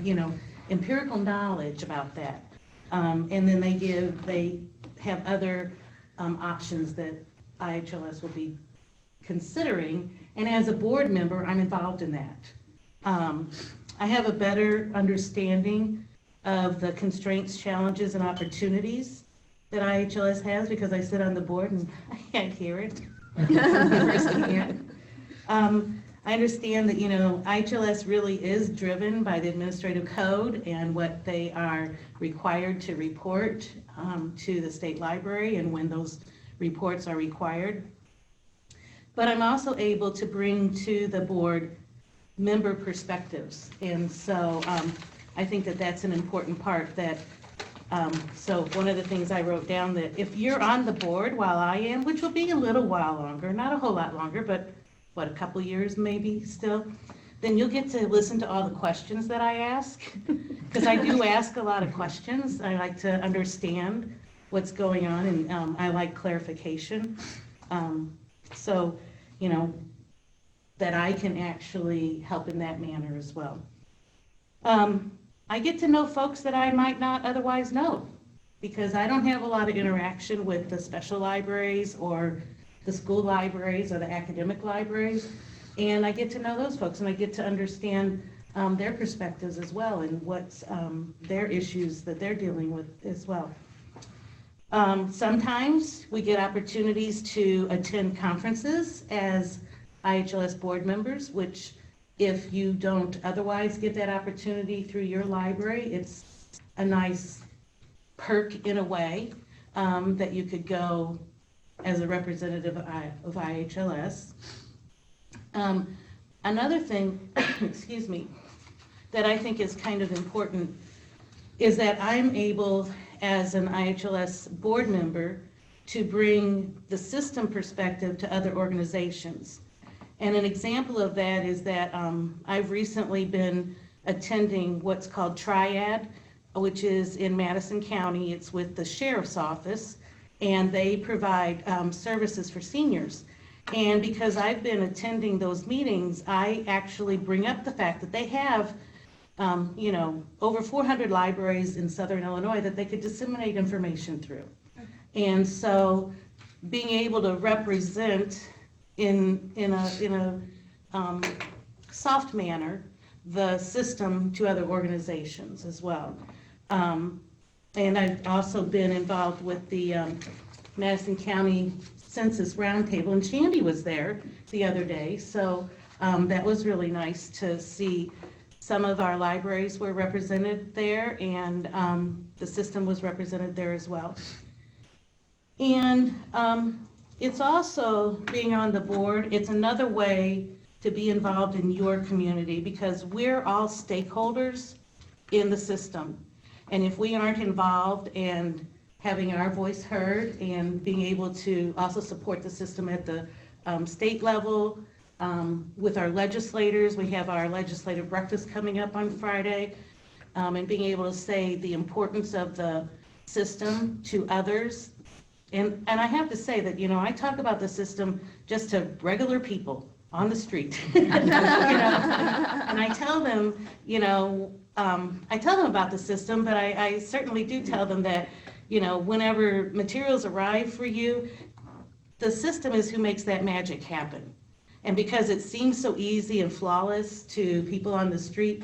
S7: empirical knowledge about that. And then they have other options that IHLS will be considering. And as a board member, I'm involved in that. I have a better understanding of the constraints, challenges, and opportunities that IHLS has because I sit on the board and I can't hear it firsthand. I understand that, IHLS really is driven by the administrative code and what they are required to report to the state library and when those reports are required. But I'm also able to bring to the board member perspectives. And so I think that that's an important part that, so one of the things I wrote down that if you're on the board while I am, which will be a little while longer, not a whole lot longer, but a couple years maybe still, then you'll get to listen to all the questions that I ask. Because I do ask a lot of questions. I like to understand what's going on and I like clarification. So, that I can actually help in that manner as well. I get to know folks that I might not otherwise know because I don't have a lot of interaction with the special libraries or the school libraries or the academic libraries. And I get to know those folks and I get to understand their perspectives as well and what's their issues that they're dealing with as well. Sometimes we get opportunities to attend conferences as IHLS board members, which if you don't otherwise get that opportunity through your library, it's a nice perk in a way that you could go as a representative of IHLS. Another thing, excuse me, that I think is kind of important is that I'm able, as an IHLS board member, to bring the system perspective to other organizations. And an example of that is that I've recently been attending what's called Triad, which is in Madison County. It's with the Sheriff's Office, and they provide services for seniors. And because I've been attending those meetings, I actually bring up the fact that they have, over 400 libraries in Southern Illinois that they could disseminate information through. And so being able to represent in a soft manner the system to other organizations as well. And I've also been involved with the Madison County Census Roundtable, and Shandy was there the other day, so that was really nice to see. Some of our libraries were represented there, and the system was represented there as well. And it's also, being on the board, it's another way to be involved in your community because we're all stakeholders in the system. And if we aren't involved and having our voice heard and being able to also support the system at the state level, with our legislators, we have our legislative breakfast coming up on Friday, and being able to say the importance of the system to others. And I have to say that, I talk about the system just to regular people on the street. And I tell them, I tell them about the system, but I certainly do tell them that, whenever materials arrive for you, the system is who makes that magic happen. And because it seems so easy and flawless to people on the street,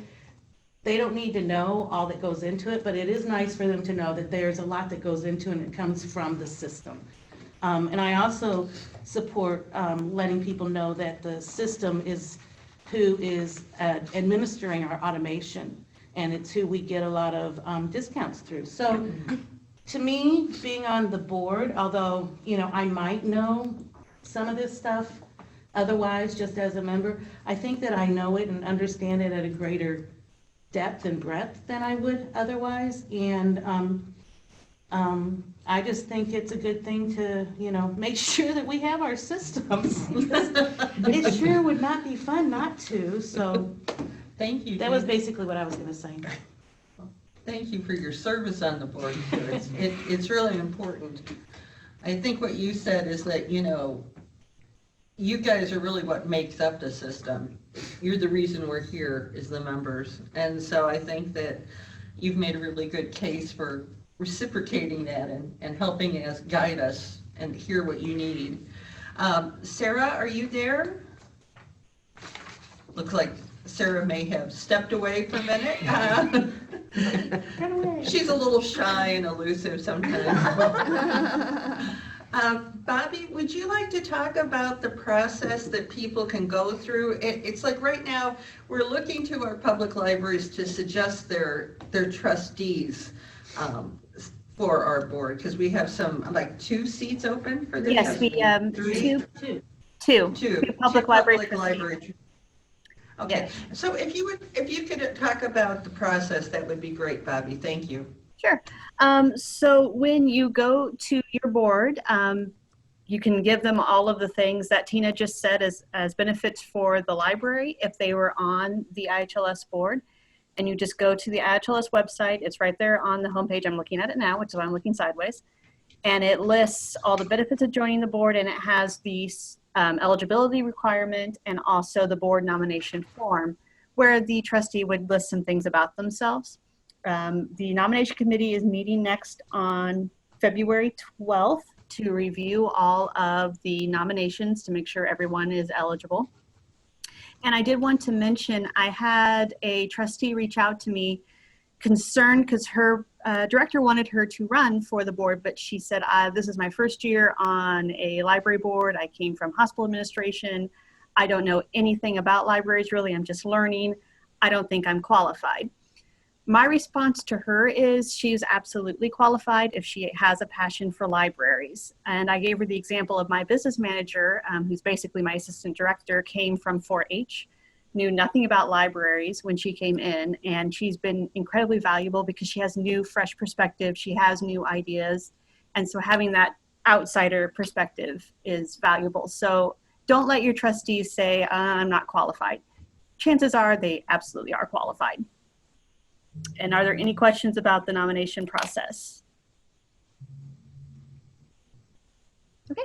S7: they don't need to know all that goes into it, but it is nice for them to know that there's a lot that goes into it and it comes from the system. And I also support letting people know that the system is who is administering our automation, and it's who we get a lot of discounts through. So to me, being on the board, although, you know, I might know some of this stuff otherwise just as a member, I think that I know it and understand it at a greater depth and breadth than I would otherwise. And I just think it's a good thing to, you know, make sure that we have our systems. It sure would not be fun not to, so.
S1: Thank you.
S7: That was basically what I was gonna say.
S1: Thank you for your service on the board. It's really important. I think what you said is that, you know, you guys are really what makes up the system. You're the reason we're here, is the members. And so I think that you've made a really good case for reciprocating that and helping us guide us and hear what you need. Sara, are you there? Looks like Sara may have stepped away for a minute. She's a little shy and elusive sometimes. Bobbi, would you like to talk about the process that people can go through? It's like right now, we're looking to our public libraries to suggest their trustees for our board, because we have some, like 2 seats open for this.
S11: Yes, we, two public library.
S1: Okay,
S11: Yes.
S1: so if you could talk about the process, that would be great, Bobbi. Thank you.
S11: Sure. So when you go to your board, you can give them all of the things that Tina just said as benefits for the library if they were on the IHLS board. And you just go to the IHLS website. It's right there on the homepage. I'm looking at it now, which is why I'm looking sideways. And it lists all the benefits of joining the board, and it has the eligibility requirement and also the board nomination form where the trustee would list some things about themselves. The nomination committee is meeting next on February 12th to review all of the nominations to make sure everyone is eligible. And I did want to mention, I had a trustee reach out to me concerned because her director wanted her to run for the board, but she said, this is my first year on a library board. I came from hospital administration. I don't know anything about libraries, really. I'm just learning. I don't think I'm qualified. My response to her is she's absolutely qualified if she has a passion for libraries. And I gave her the example of my business manager, who's basically my assistant director, came from 4-H, knew nothing about libraries when she came in, and she's been incredibly valuable because she has new, fresh perspective. She has new ideas. And so having that outsider perspective is valuable. So don't let your trustees say, I'm not qualified. Chances are they absolutely are qualified. And are there any questions about the nomination process? Okay.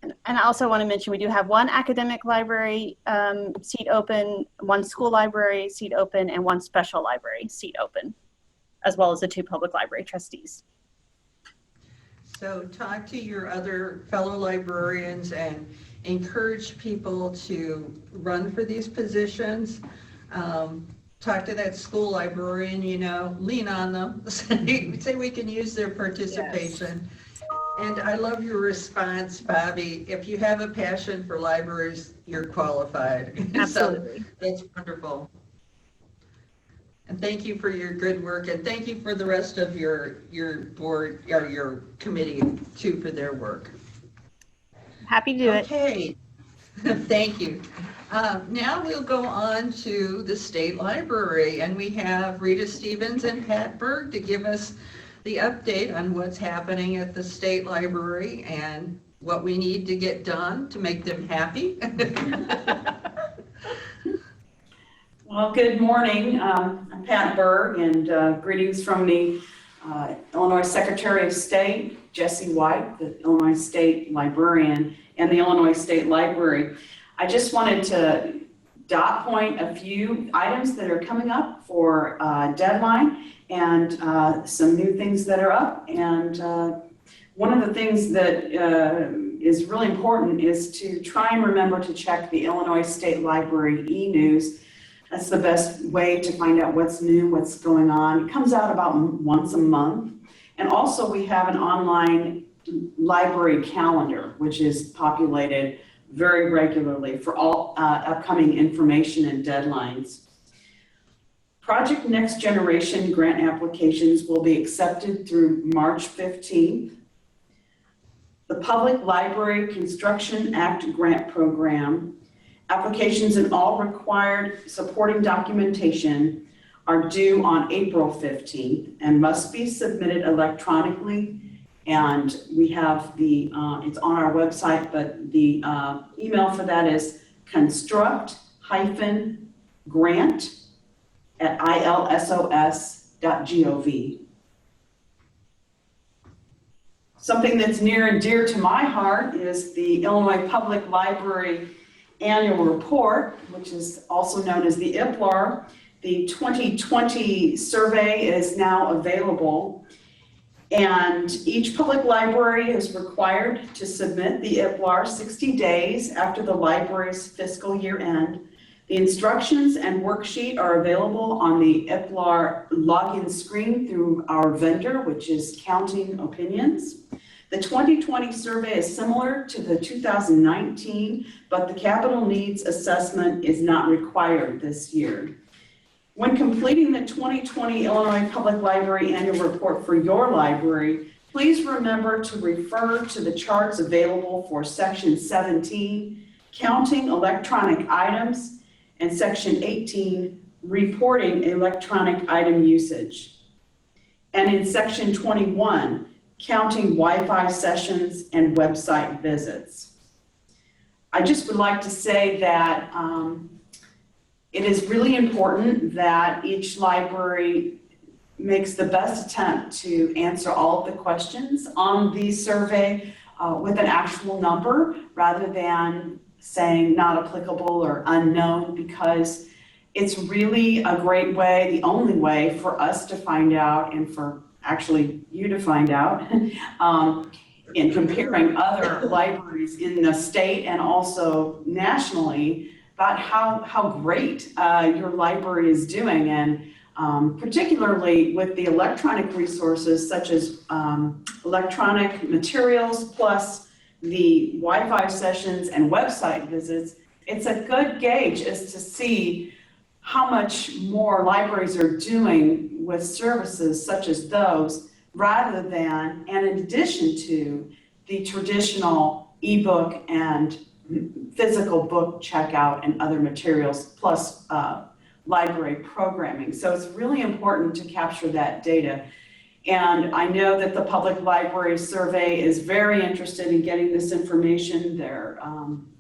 S11: And I also want to mention, we do have 1 academic library seat open, 1 school library seat open, and 1 special library seat open, as well as the 2 public library trustees.
S1: So talk to your other fellow librarians and encourage people to run for these positions. Talk to that school librarian, you know, lean on them, say we can use their participation. Yes. And I love your response, Bobbi. If you have a passion for libraries, you're qualified.
S11: Absolutely.
S1: So that's wonderful. And thank you for your good work, and thank you for the rest of your board, or your committee too, for their work.
S11: Happy to do it.
S1: Okay, thank you. Now we'll go on to the State Library, and we have Rita Stevens and Pat Berg to give us the update on what's happening at the State Library and what we need to get done to make them happy.
S18: Well, good morning. I'm Pat Berg, and greetings from the Illinois Secretary of State, Jesse White, the Illinois State Librarian, and the Illinois State Library. I just wanted to dot point a few items that are coming up for deadline, and some new things that are up. And one of the things that is really important is to try and remember to check the Illinois State Library e-news. That's the best way to find out what's new, what's going on. It comes out about once a month. And also we have an online library calendar, which is populated very regularly for all upcoming information and deadlines. Project Next Generation grant applications will be accepted through March 15th. The Public Library Construction Act Grant Program, applications and all required supporting documentation are due on April 15th and must be submitted electronically. And we have the, it's on our website, but the email for that is construct-grant@ilsos.gov. Something that's near and dear to my heart is the Illinois Public Library Annual Report, which is also known as the IPLAR. The 2020 survey is now available, and each public library is required to submit the IPLAR 60 days after the library's fiscal year end. The instructions and worksheet are available on the IPLAR login screen through our vendor, which is Counting Opinions. The 2020 survey is similar to the 2019, but the capital needs assessment is not required this year. When completing the 2020 Illinois Public Library Annual Report for your library, please remember to refer to the charts available for Section 17, Counting Electronic Items, and Section 18, Reporting Electronic Item Usage. And in Section 21, Counting Wi-Fi Sessions and Website Visits. I just would like to say that it is really important that each library makes the best attempt to answer all of the questions on the survey with an actual number rather than saying not applicable or unknown, because it's really a great way, the only way for us to find out and for actually you to find out in comparing other libraries in the state and also nationally about how great your library is doing, and particularly with the electronic resources such as electronic materials plus the Wi-Fi sessions and website visits. It's a good gauge as to see how much more libraries are doing with services such as those rather than, and in addition to, the traditional ebook and physical book checkout and other materials plus library programming. So it's really important to capture that data. And I know that the Public Library Survey is very interested in getting this information. They're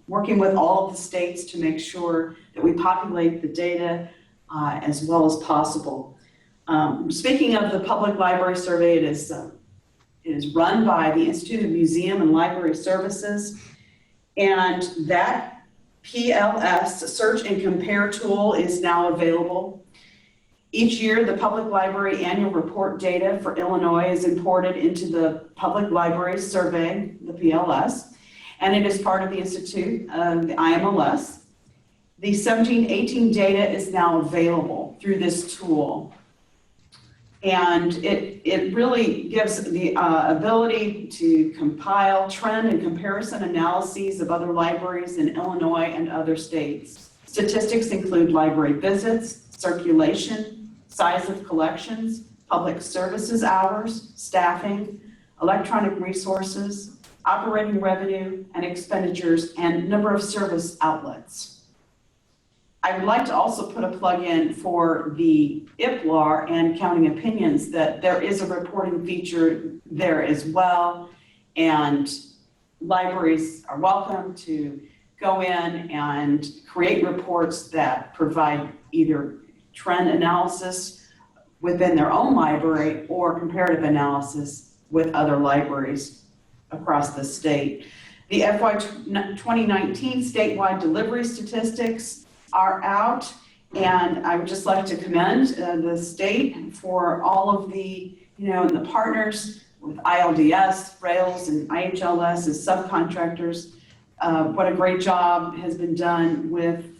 S18: working with all of the states to make sure that we populate the data as well as possible. Speaking of the Public Library Survey, it is run by the Institute of Museum and Library Services, and that PLS Search and Compare tool is now available. Each year, the Public Library Annual Report data for Illinois is imported into the Public Library Survey, the PLS, and it is part of the Institute of the IHLS. The 17-18 data is now available through this tool. And it really gives the ability to compile trend and comparison analyses of other libraries in Illinois and other states. Statistics include library visits, circulation, size of collections, public services hours, staffing, electronic resources, operating revenue and expenditures, and number of service outlets. I would like to also put a plug in for the IPLAR and Counting Opinions that there is a reporting feature there as well, and libraries are welcome to go in and create reports that provide either trend analysis within their own library or comparative analysis with other libraries across the state. The FY 2019 statewide delivery statistics are out, and I would just like to commend the state for all of the, the partners with ILDS, Rails, and IHLS as subcontractors. What a great job has been done with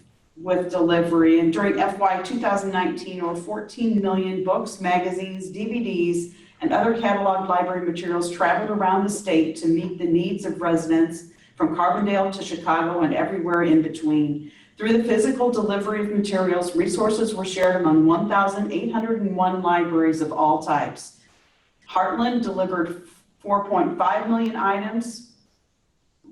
S18: delivery. And during FY 2019, over 14 million books, magazines, DVDs, and other cataloged library materials traveled around the state to meet the needs of residents from Carbondale to Chicago and everywhere in between. Through the physical delivery of materials, resources were shared among 1,801 libraries of all types. Heartland delivered 4.5 million items.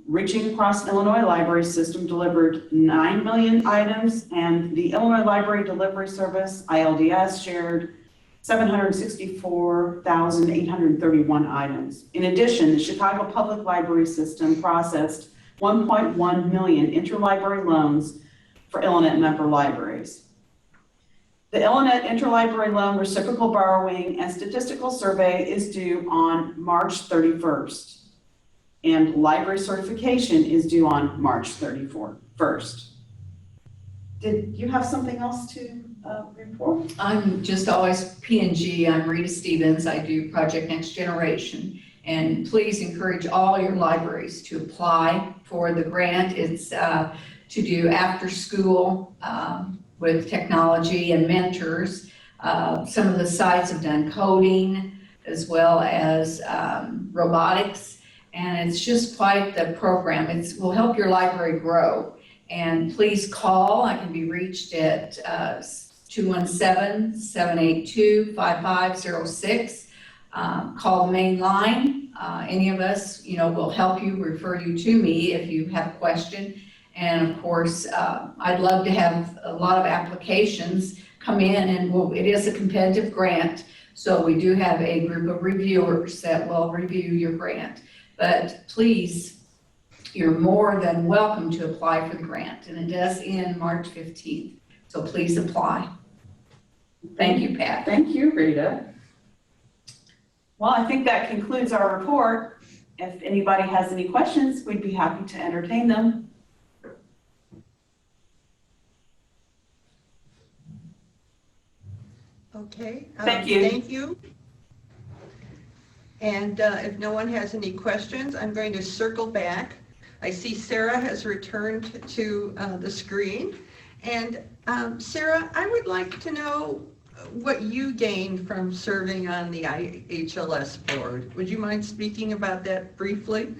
S18: Reaching Across Illinois Library System delivered 9 million items, and the Illinois Library Delivery Service, ILDS, shared 764,831 items. In addition, the Chicago Public Library System processed 1.1 million interlibrary loans for Illinois member libraries. The Illinois Interlibrary Loan Reciprocal Borrowing and Statistical Survey is due on March 31st. And library certification is due on March 31st. Did you have something else to report?
S19: I'm just always P&G. I'm Rita Stevens. I do Project Next Generation. And please encourage all your libraries to apply for the grant. It's to do after school with technology and mentors. Some of the sites have done coding as well as robotics. And it's just quite the program. It will help your library grow. And please call. I can be reached at 217-782-5506. Call the main line. Any of us, will help you, refer you to me if you have a question. And of course, I'd love to have a lot of applications come in, and it is a competitive grant. So we do have a group of reviewers that will review your grant. But please, you're more than welcome to apply for the grant, and it does end March 15th. So please apply. Thank you, Pat.
S18: Thank you, Rita. Well, I think that concludes our report. If anybody has any questions, we'd be happy to entertain them.
S1: Okay.
S18: Thank you.
S1: Thank you. And if no one has any questions, I'm going to circle back. I see Sarah has returned to the screen. And Sarah, I would like to know what you gained from serving on the IHLS board. Would you mind speaking about that briefly?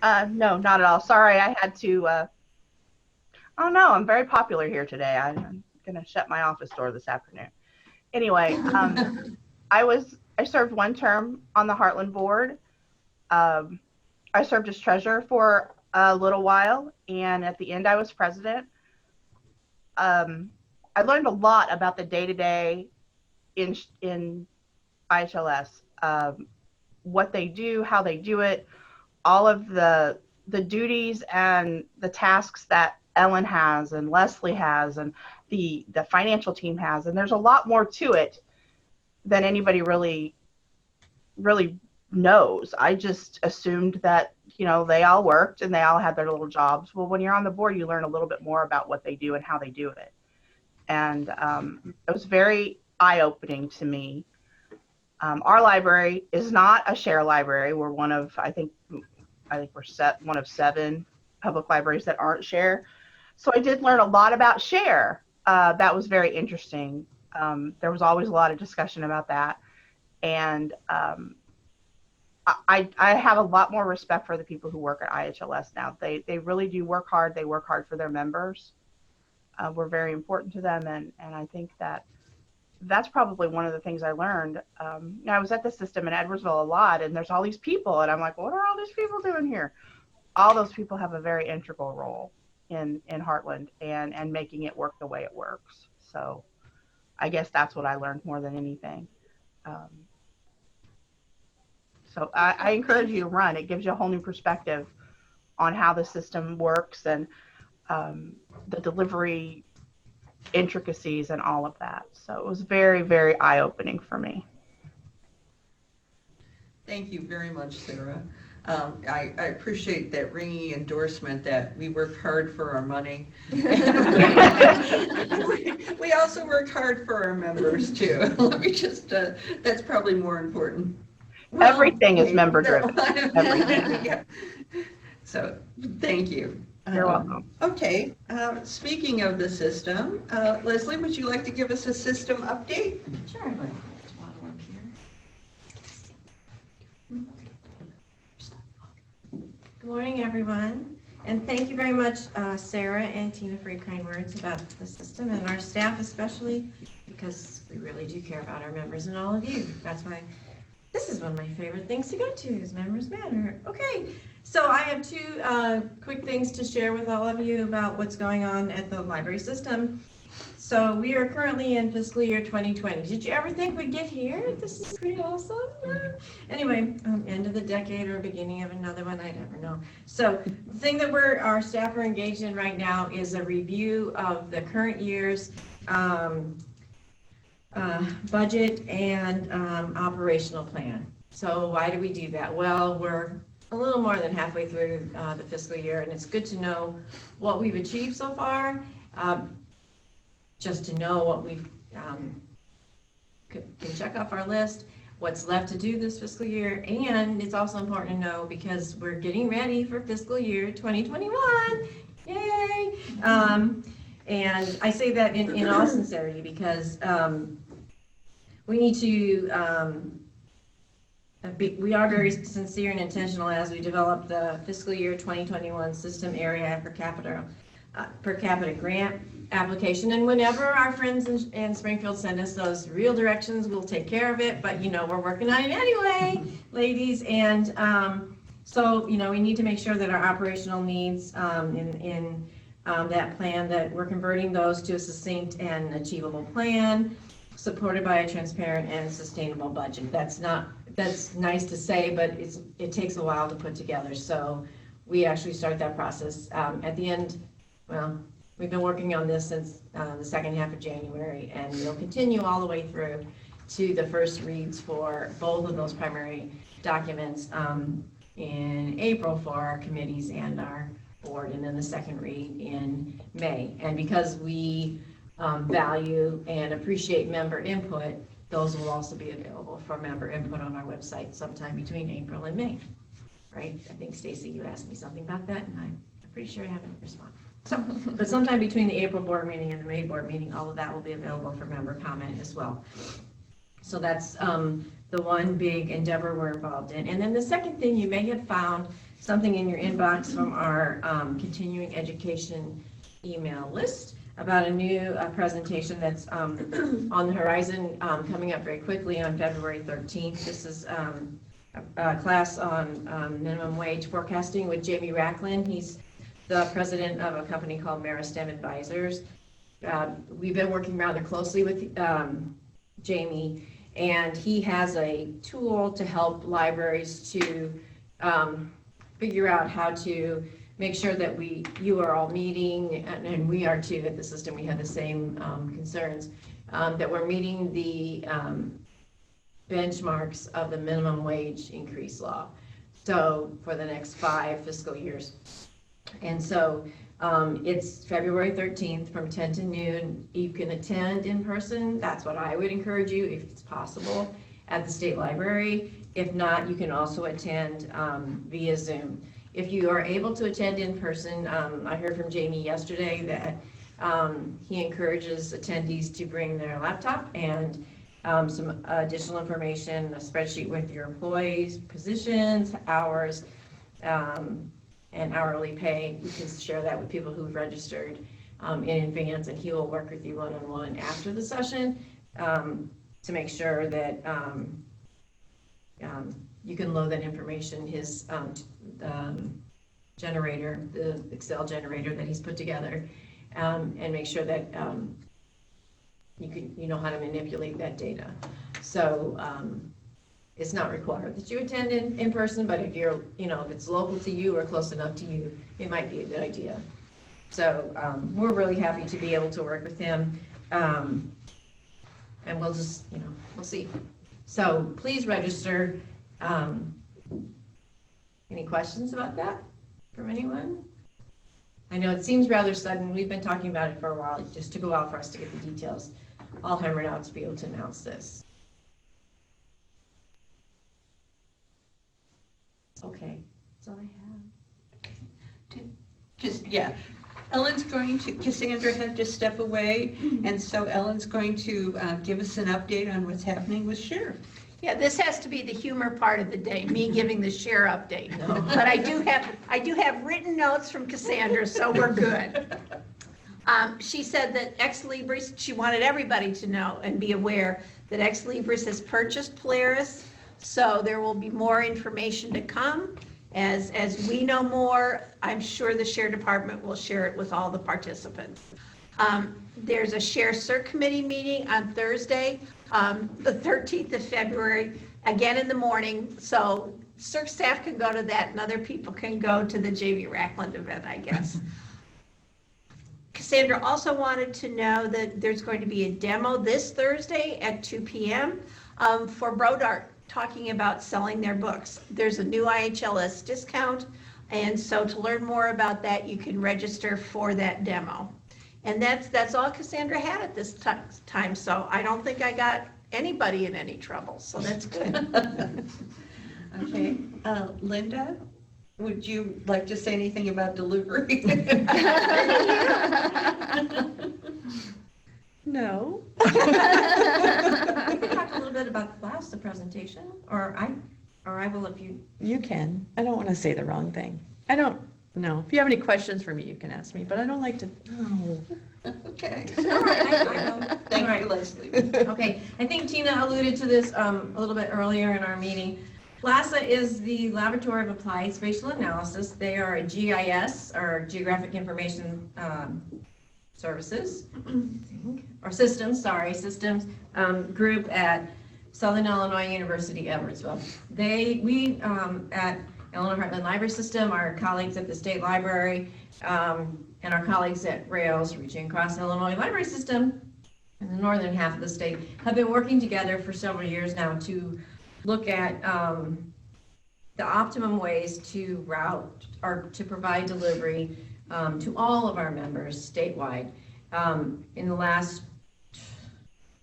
S14: No, not at all. Sorry, I had to, oh no, I'm very popular here today. I'm gonna shut my office door this afternoon. Anyway, I served one term on the Heartland board. I served as treasurer for a little while, and at the end I was president. I learned a lot about the day-to-day in IHLS, what they do, how they do it, all of the duties and the tasks that Ellen has and Leslie has and the financial team has, and there's a lot more to it than anybody really knows. I just assumed that, they all worked and they all had their little jobs. Well, when you're on the board, you learn a little bit more about what they do and how they do it. And it was very eye-opening to me. Our library is not a share library. We're one of, I think we're one of 7 public libraries that aren't share. So I did learn a lot about share. That was very interesting. There was always a lot of discussion about that. And I have a lot more respect for the people who work at IHLS now. They really do work hard. They work hard for their members. We're very important to them. And I think that's probably one of the things I learned. I was at the system in Edwardsville a lot, and there's all these people. And I'm like, what are all these people doing here? All those people have a very integral role in Heartland and making it work the way it works. So I guess that's what I learned more than anything. So I encourage you to run. It gives you a whole new perspective on how the system works and the delivery intricacies and all of that. So it was very, very eye-opening for me.
S1: Thank you very much, Sarah. I appreciate that ringing endorsement that we work hard for our money. We also work hard for our members too. Let me just, that's probably more important.
S14: Everything is member driven. Everything.
S1: Yeah. So thank you.
S14: You're welcome.
S1: Okay, speaking of the system, Leslie, would you like to give us a system update?
S5: Sure.
S20: Good morning, everyone. And thank you very much, Sarah and Tina, for your kind words about the system and our staff especially, because we really do care about our members and all of you. That's why this is one of my favorite things to go to, is Members Matter. Okay, so I have two quick things to share with all of you about what's going on at the library system. So we are currently in fiscal year 2020. Did you ever think we'd get here? This is pretty awesome. Anyway, end of the decade or beginning of another one, I never know. So the thing that our staff are engaged in right now is a review of the current year's budget and operational plan. So why do we do that? Well, we're a little more than halfway through the fiscal year, and it's good to know what we've achieved so far. Just to know what we've can check off our list, what's left to do this fiscal year, and it's also important to know because we're getting ready for fiscal year 2021. Yay! And I say that in all sincerity because we need to we are very sincere and intentional as we develop the fiscal year 2021 system area per capita grant application, and whenever our friends in Springfield send us those real directions, we'll take care of it, but we're working on it anyway, ladies, and so we need to make sure that our operational needs in that plan, that we're converting those to a succinct and achievable plan supported by a transparent and sustainable budget. That's nice to say, but it takes a while to put together, so we actually start that process at the end. Well, we've been working on this since the second half of January, and we'll continue all the way through to the first reads for both of those primary documents in April for our committees and our board, and then the second read in May. And because we value and appreciate member input, those will also be available for member input on our website sometime between April and May, right? I think, Stacy, you asked me something about that, and I'm pretty sure I haven't responded. So, but sometime between the April board meeting and the May board meeting, all of that will be available for member comment as well. So that's the one big endeavor we're involved in. And then the second thing, you may have found something in your inbox from our continuing education email list about a new presentation that's on the horizon, coming up very quickly on February 13th. This is a class on minimum wage forecasting with Jamie Racklin. He's the president of a company called Meristem Advisors. We've been working rather closely with Jamie, and he has a tool to help libraries to figure out how to make sure that you are all meeting, and we are too at the system. We have the same concerns, that we're meeting the benchmarks of the minimum wage increase law. So for the next 5 fiscal years. And so it's February 13th from 10 to noon. You can attend in person. That's what I would encourage you, if it's possible, at the state library. If not, you can also attend via Zoom. If you are able to attend in person, I heard from Jamie yesterday that he encourages attendees to bring their laptop and some additional information, a spreadsheet with your employees, positions, hours, and hourly pay. You can share that with people who've registered in advance, and he will work with you one-on-one after the session to make sure that you can load that information, his generator, the Excel generator that he's put together, and make sure that you know how to manipulate that data. So it's not required that you attend in person, but if you're, if it's local to you or close enough to you, it might be a good idea. So we're really happy to be able to work with him, and we'll just, we'll see. So please register. Any questions about that from anyone? I know it seems rather sudden. We've been talking about it for a while. It just took a while for us to get the details all hammered out to be able to announce this. Okay, that's all I have.
S21: Ellen's going to, Cassandra had to step away, and so Ellen's going to give us an update on what's happening with Sheriff.
S5: Yeah, this has to be the humor part of the day, me giving the share update. But I do have written notes from Cassandra, so we're good. She said that Ex Libris, she wanted everybody to know and be aware that Ex Libris has purchased Polaris, so there will be more information to come. As we know more, I'm sure the share department will share it with all the participants. There's a share cert committee meeting on Thursday, the 13th of February, again in the morning. So cert staff can go to that and other people can go to the JV Rackland event, I guess. Cassandra also wanted to know that there's going to be a demo this Thursday at 2 p.m. For Brodart, talking about selling their books. There's a new IHLS discount, and so to learn more about that, you can register for that demo. And that's all Cassandra had at this time, so I don't think I got anybody in any trouble, so that's good.
S1: Okay, Linda, would you like to say anything about delivery?
S20: No. We can talk a little bit about the class, the presentation, or I will if you.
S3: You can. I don't want to say the wrong thing. I don't know. If you have any questions for me, you can ask me, but I don't like to. Oh.
S1: Okay.
S20: All right, I know.
S1: Thank you, Leslie.
S20: Okay, I think Tina alluded to this a little bit earlier in our meeting. LASA is the Laboratory of Applied Spatial Analysis. They are a GIS, or Geographic Information Services, or systems group at Southern Illinois University, Edwardsville. We at Illinois Heartland Library System, our colleagues at the State Library, and our colleagues at RAILS, reaching across the Illinois Library System in the northern half of the state, have been working together for several years now to look at the optimum ways to route or to provide delivery to all of our members statewide. In the last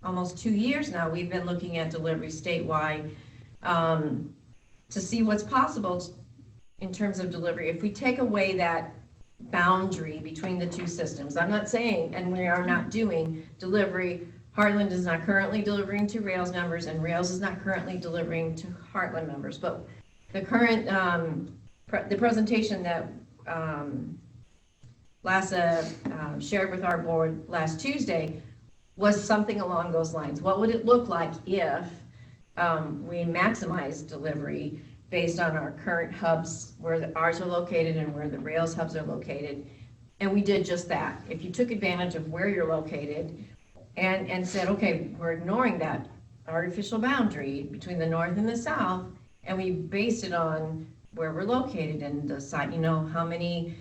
S20: almost 2 years now, we've been looking at delivery statewide to see what's possible in terms of delivery. If we take away that boundary between the two systems, I'm not saying, and we are not doing delivery. Heartland is not currently delivering to RAILS members, and RAILS is not currently delivering to Heartland members. But the current, the presentation that LASA shared with our board last Tuesday was something along those lines. What would it look like if we maximize delivery based on our current hubs, where ours are located and where the RAILS hubs are located? And we did just that. If you took advantage of where you're located and said, okay, we're ignoring that artificial boundary between the north and the south, and we based it on where we're located and the site, how many,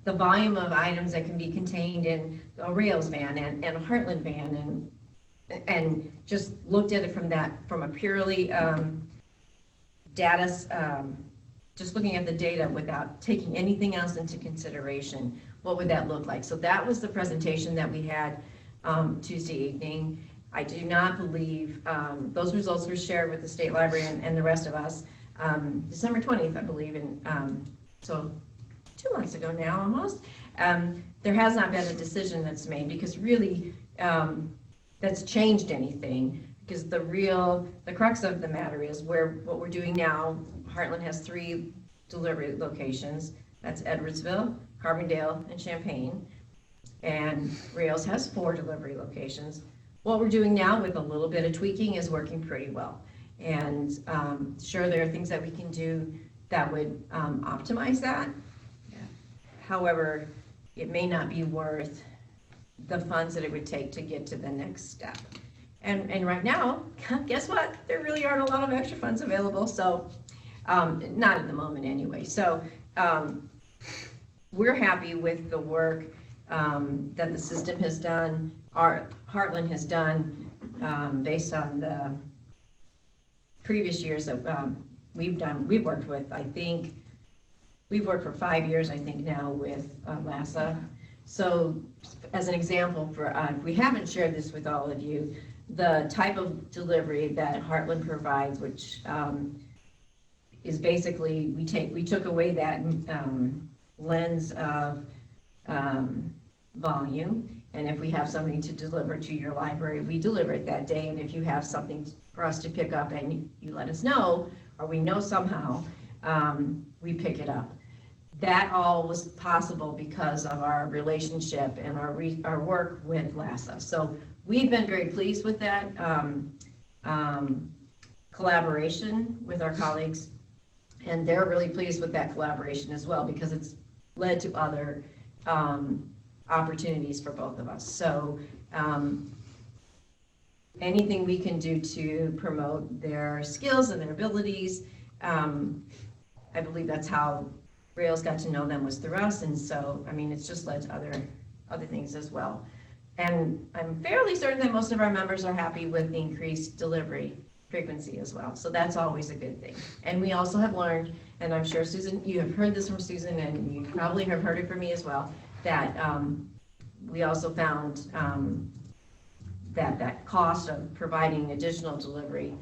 S20: the volume of items that can be contained in a RAILS van and a Heartland van, and just looked at it from a purely data, just looking at the data without taking anything else into consideration. What would that look like? So that was the presentation that we had Tuesday evening. I do not believe those results were shared with the State Library and the rest of us December 20th, I believe, and so 2 months ago now almost. There has not been a decision that's made because really that's changed anything, because the crux of the matter is what we're doing now. Heartland has 3 delivery locations. That's Edwardsville, Carbondale, and Champaign. And RAILS has 4 delivery locations. What we're doing now with a little bit of tweaking is working pretty well. And sure, there are things that we can do that would optimize that. However, it may not be worth the funds that it would take to get to the next step. And right now, guess what? There really aren't a lot of extra funds available, so not at the moment anyway. So we're happy with the work that the system has done, Heartland has done, based on the previous years that we've worked with. I think we've worked for 5 years, I think now, with LASA. So as an example, we haven't shared this with all of you, the type of delivery that Heartland provides, which is basically, we took away that lens of volume, And if we have something to deliver to your library, we deliver it that day. And if you have something for us to pick up and you let us know, or we know somehow, we pick it up. That all was possible because of our relationship and our work with LASA. So we've been very pleased with that collaboration with our colleagues, and they're really pleased with that collaboration as well because it's led to other opportunities for both of us. So anything we can do to promote their skills and their abilities, I believe that's how Rails got to know them, was through us. And so, I mean, it's just led to other things as well. And I'm fairly certain that most of our members are happy with the increased delivery frequency as well. So that's always a good thing. And we also have learned, and I'm sure Susan, you have heard this from Susan, and you probably have heard it from me as well, that we also found that cost of providing additional delivery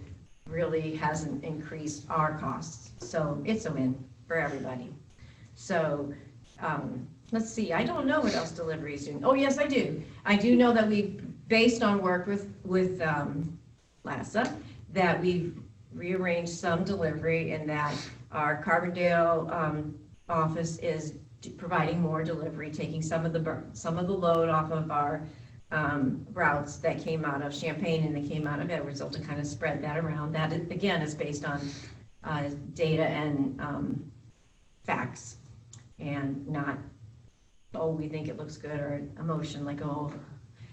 S20: really hasn't increased our costs. So it's a win for everybody. So let's see, I don't know what else delivery is doing. Oh, yes, I do. I do know that we've, based on work with LASA, that we've rearranged some delivery and that our Carbondale office is providing more delivery, taking some of the load off of our routes that came out of Champaign and that came out of Edwardsville to kind of spread that around. That, again, is based on data and facts, and not, oh, we think it looks good, or emotion, like, oh,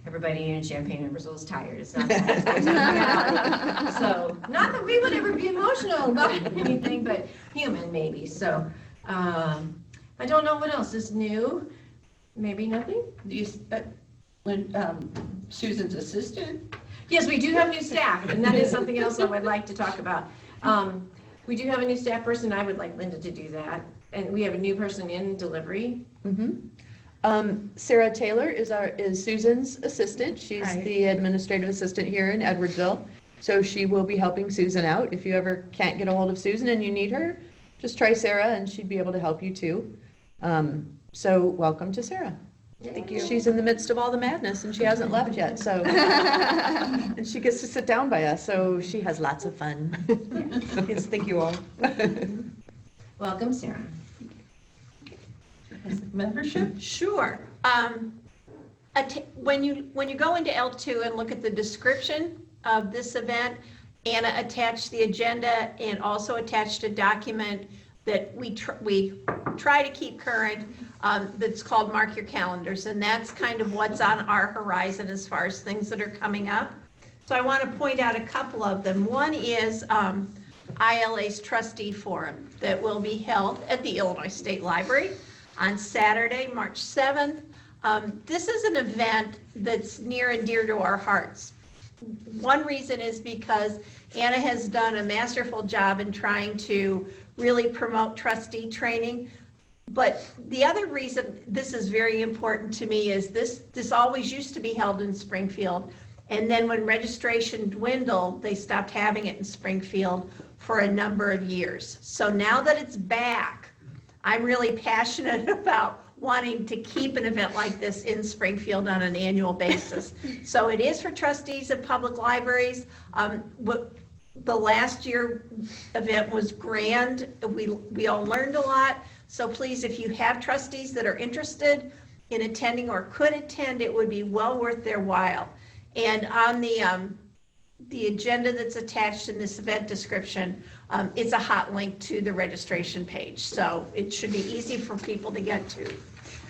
S20: everybody in Champaign and Edwardsville is tired. It's not that. So, not that we would ever be emotional about anything, but human maybe. So, I don't know what else is new. Maybe nothing.
S1: Susan's assistant?
S20: Yes, we do have new staff, and that is something else I would like to talk about. We do have a new staff person. I would like Linda to do that. And we have a new person in delivery.
S3: Sarah Taylor is Susan's assistant. She's the administrative assistant here in Edwardsville. So she will be helping Susan out. If you ever can't get a hold of Susan and you need her, just try Sarah and she'd be able to help you too. So welcome to Sarah.
S1: Thank you.
S3: She's in the midst of all the madness and she hasn't left yet, so. And she gets to sit down by us, so she has lots of fun. Yes, thank you all.
S20: Welcome, Sarah.
S1: Membership?
S5: Sure. When you go into L2 and look at the description of this event, Anna attached the agenda and also attached a document that we try to keep current, that's called Mark Your Calendars, and that's kind of what's on our horizon as far as things that are coming up. So I want to point out a couple of them. One is ILA's Trustee Forum that will be held at the Illinois State Library on Saturday, March 7th. This is an event that's near and dear to our hearts. One reason is because Anna has done a masterful job in trying to really promote trustee training. But the other reason this is very important to me is this always used to be held in Springfield. And then when registration dwindled, they stopped having it in Springfield for a number of years. So now that it's back, I'm really passionate about wanting to keep an event like this in Springfield on an annual basis. So it is for trustees of public libraries. The last year event was grand. We all learned a lot. So please, if you have trustees that are interested in attending or could attend, it would be well worth their while. And on the agenda that's attached in this event description, it's a hot link to the registration page. So it should be easy for people to get to.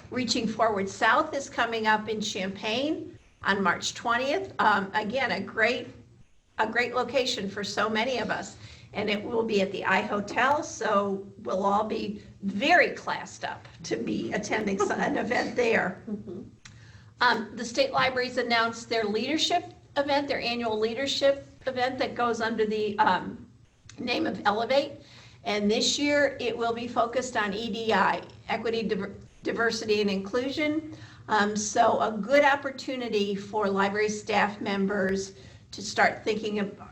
S5: Reaching Forward South is coming up in Champaign on March 20th. Again, a great location for so many of us. And it will be at the I Hotel, so we'll all be very classed up to be attending an event there. The state libraries announced their leadership event, their annual leadership event that goes under the name of Elevate. And this year it will be focused on EDI, equity, diversity, and inclusion. So a good opportunity for library staff members to start thinking about,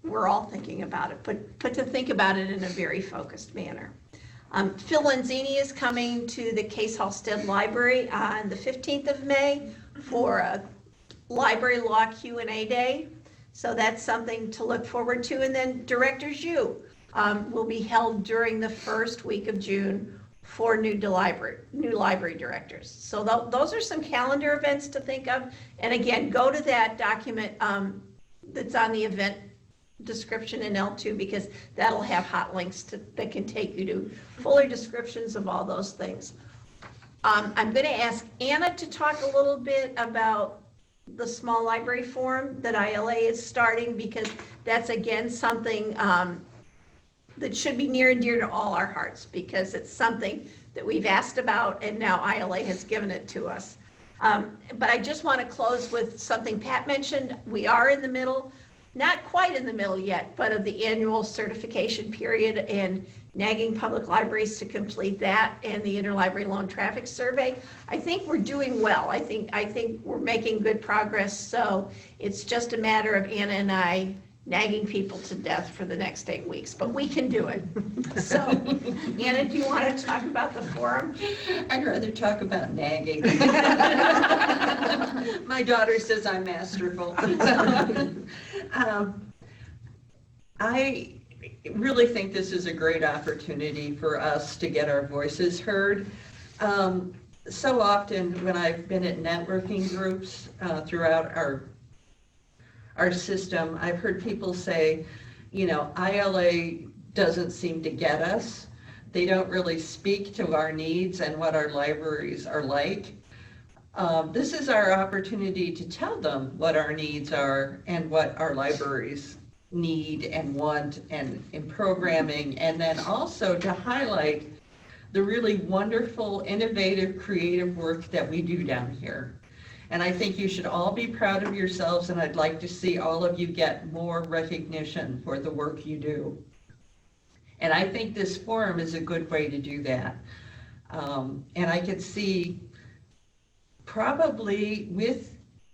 S5: we're all thinking about it, but to think about it in a very focused manner. Phil Lanzini is coming to the Case Halstead Library on the 15th of May for a library law Q&A day. So that's something to look forward to. And then Directors U will be held during the first week of June for new library directors. So those are some calendar events to think of. And again, go to that document that's on the event description in L2, because that'll have hot links that can take you to fuller descriptions of all those things. I'm going to ask Anna to talk a little bit about the small library forum that ILA is starting, because that's again something that should be near and dear to all our hearts, because it's something that we've asked about and now ILA has given it to us. But I just want to close with something Pat mentioned. We are in the middle, not quite in the middle yet, but of the annual certification period and nagging public libraries to complete that and the interlibrary loan traffic survey. I think we're doing well. I think we're making good progress. So it's just a matter of Anna and I nagging people to death for the next 8 weeks, but we can do it. So, Anna, do you want to talk about the forum?
S4: I'd rather talk about nagging. My daughter says I'm masterful. I really think this is a great opportunity for us to get our voices heard. So often when I've been at networking groups throughout our system, I've heard people say, you know, ILA doesn't seem to get us. They don't really speak to our needs and what our libraries are like. This is our opportunity to tell them what our needs are and what our libraries need and want and in programming, and then also to highlight the really wonderful, innovative, creative work that we do down here. And I think you should all be proud of yourselves, and I'd like to see all of you get more recognition for the work you do. And I think this forum is a good way to do that. And I could see probably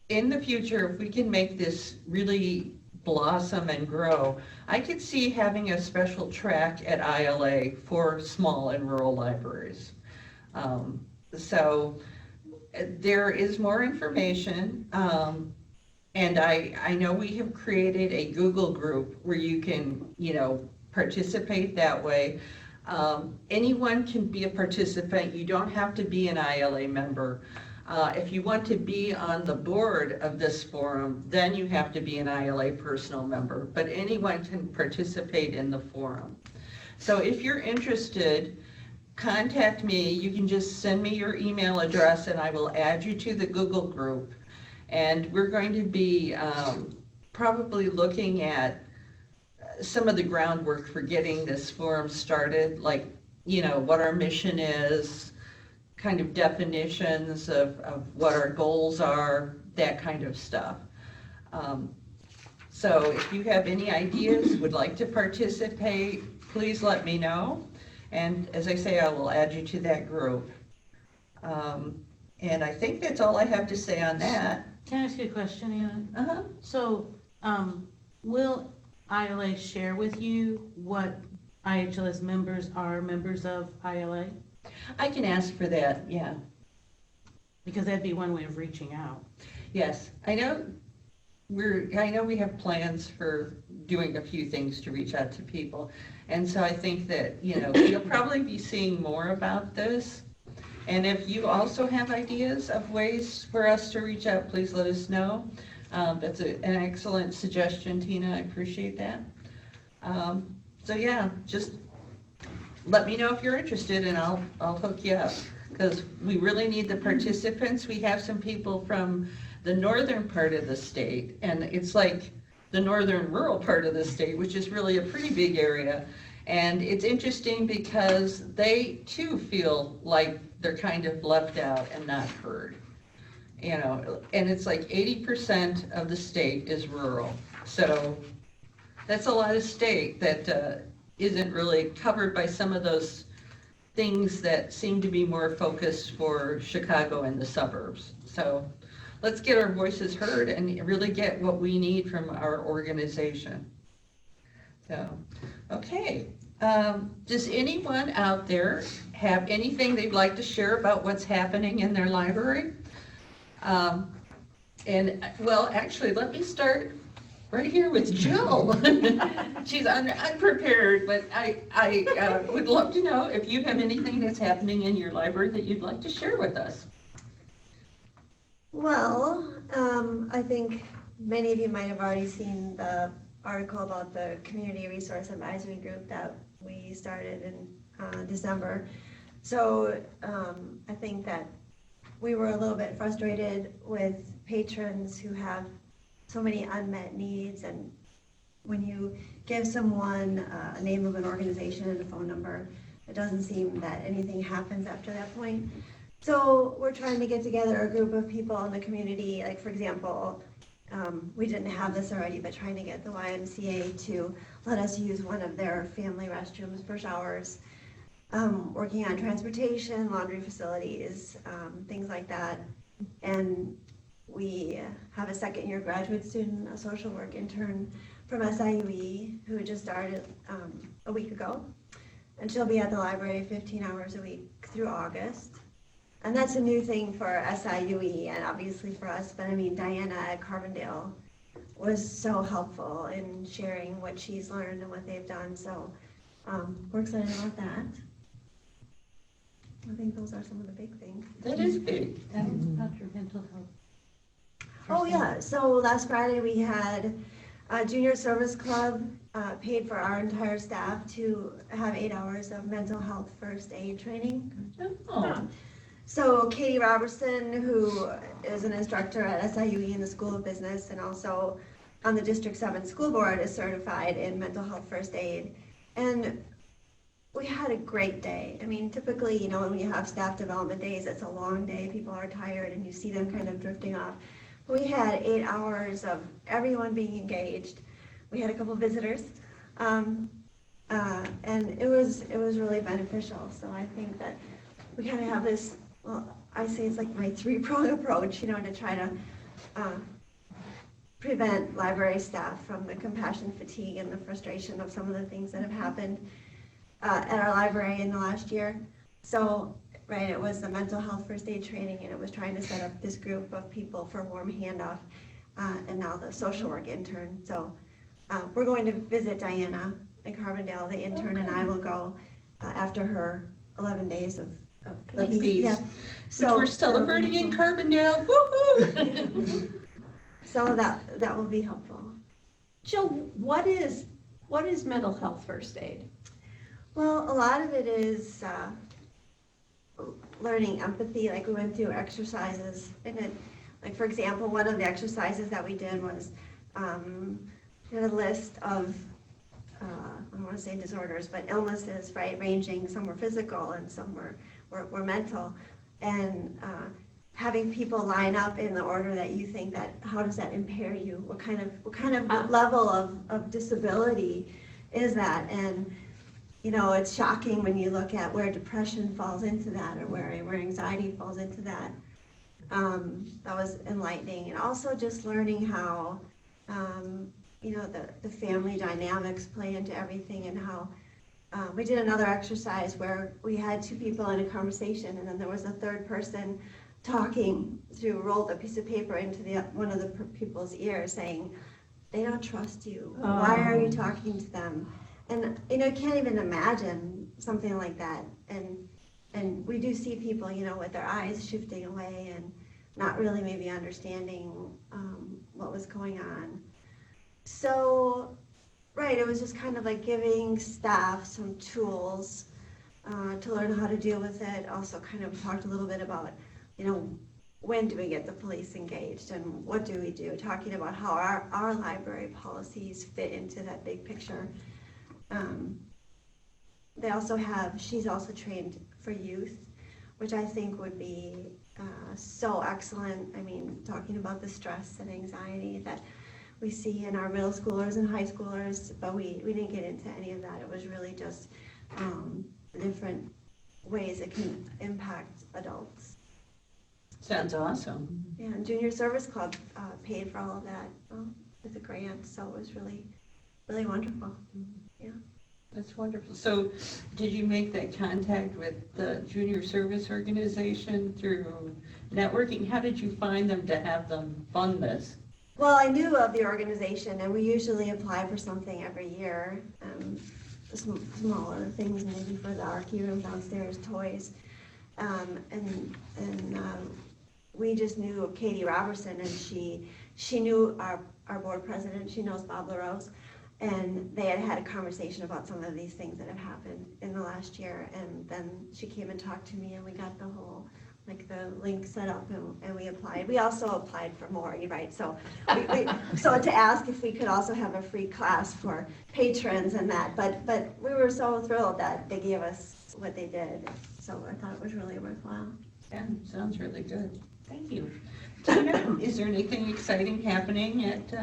S4: in the future, if we can make this really blossom and grow, I could see having a special track at ILA for small and rural libraries. So there is more information, and I know we have created a Google group where you can, you know, participate that way. Anyone can be a participant. You don't have to be an ILA member. If you want to be on the board of this forum, then you have to be an ILA personal member, but anyone can participate in the forum. So if you're interested, contact me. You can just send me your email address and I will add you to the Google group. And we're going to be probably looking at some of the groundwork for getting this forum started, like, you know, what our mission is, kind of definitions of what our goals are, that kind of stuff. So if you have any ideas, would like to participate, please let me know. And as I say, I will add you to that group. And I think that's all I have to say on that.
S7: Can I ask you a question, Anna? So will ILA share with you what IHLS members are members of ILA?
S4: I can ask for that, yeah.
S7: Because that'd be one way of reaching out.
S4: Yes, I know we have plans for doing a few things to reach out to people. And so I think that, you know, you'll probably be seeing more about this. And if you also have ideas of ways for us to reach out, please let us know. That's an excellent suggestion, Tina. I appreciate that. So yeah, just let me know if you're interested and I'll hook you up, because we really need the participants. We have some people from the northern part of the state, and it's like the northern rural part of the state, which is really a pretty big area. And it's interesting because they too feel like they're kind of left out and not heard. You know, and it's like 80% of the state is rural. So that's a lot of state that isn't really covered by some of those things that seem to be more focused for Chicago and the suburbs. So let's get our voices heard and really get what we need from our organization. So, okay. Does anyone out there have anything they'd like to share about what's happening in their library?
S1: And, well, actually, let me start right here with Jill. She's unprepared, but I would love to know if you have anything that's happening in your library that you'd like to share with us.
S6: Well, I think many of you might have already seen the article about the Community Resource Advisory Group that we started in December. So I think that we were a little bit frustrated with patrons who have so many unmet needs, and when you give someone a name of an organization and a phone number, it doesn't seem that anything happens after that point. So we're trying to get together a group of people in the community, like for example, we didn't have this already, but trying to get the YMCA to let us use one of their family restrooms for showers, working on transportation, laundry facilities, things like that. And we have a second-year graduate student, a social work intern from SIUE who just started a week ago. And she'll be at the library 15 hours a week through August. And that's a new thing for SIUE and obviously for us, but I mean, Diana at Carbondale was so helpful in sharing what she's learned and what they've done. So we're excited about that. I think those are some of the big things.
S1: That is big.
S7: Tell us about your mental health.
S6: Oh yeah, so last Friday we had a junior service club paid for our entire staff to have 8 hours of mental health first aid training.
S1: Oh.
S6: So Katie Robertson, who is an instructor at SIUE in the School of Business and also on the District 7 School Board, is certified in mental health first aid. And we had a great day. I mean, typically, you know, when you have staff development days, it's a long day, people are tired and you see them kind of drifting off. We had 8 hours of everyone being engaged. We had a couple visitors, and it was really beneficial. So I think that we kind of have this, well, I say it's like my three-pronged approach, you know, to try to prevent library staff from the compassion fatigue and the frustration of some of the things that have happened at our library in the last year. So, right, it was the mental health first aid training, and it was trying to set up this group of people for warm handoff, and now the social work intern. So we're going to visit Diana in Carbondale. The intern and I will go after her 11 days of
S1: peace.
S6: Yeah.
S1: So we're celebrating in Carbondale. Woo-hoo!
S6: So that will be helpful.
S5: Jill, what is mental health first aid?
S6: Well, a lot of it is learning empathy. Like we went through exercises, and it, like for example, one of the exercises that we did was we had a list of I don't want to say disorders, but illnesses, right? Ranging, some were physical and some were mental, and having people line up in the order that you think that, how does that impair you? What kind of level of disability is that? And you know, it's shocking when you look at where depression falls into that, or where anxiety falls into that. That was enlightening, and also just learning how you know, the family dynamics play into everything, and how we did another exercise where we had two people in a conversation, and then there was a third person talking through, rolled a piece of paper into one of the people's ears saying, they don't trust you. Why are you talking to them? And you know, you can't even imagine something like that. And we do see people, you know, with their eyes shifting away and not really maybe understanding what was going on. So, right, it was just kind of like giving staff some tools to learn how to deal with it. Also kind of talked a little bit about, you know, when do we get the police engaged and what do we do? Talking about how our library policies fit into that big picture. They also have, she's also trained for youth, which I think would be so excellent. I mean, talking about the stress and anxiety that we see in our middle schoolers and high schoolers, but we didn't get into any of that. It was really just the different ways it can impact adults.
S1: Sounds awesome.
S6: Yeah, and Junior Service Club paid for all of that with a grant, so it was really, really wonderful. Yeah.
S4: That's wonderful. So did you make that contact with the junior service organization through networking? How did you find them to have them fund this?
S6: Well, I knew of the organization, and we usually apply for something every year. Smaller things, maybe for the arcade room downstairs, toys. We just knew of Katie Robertson, and she knew our board president. She knows Bob LaRose, and they had a conversation about some of these things that had happened in the last year. And then she came and talked to me, and we got the whole, like, the link set up, and we applied. We also applied for more, you're right? So so to ask if we could also have a free class for patrons and that, but we were so thrilled that they gave us what they did. So I thought it was really worthwhile.
S4: Yeah, sounds really good. Thank you. Tina, is there anything exciting happening at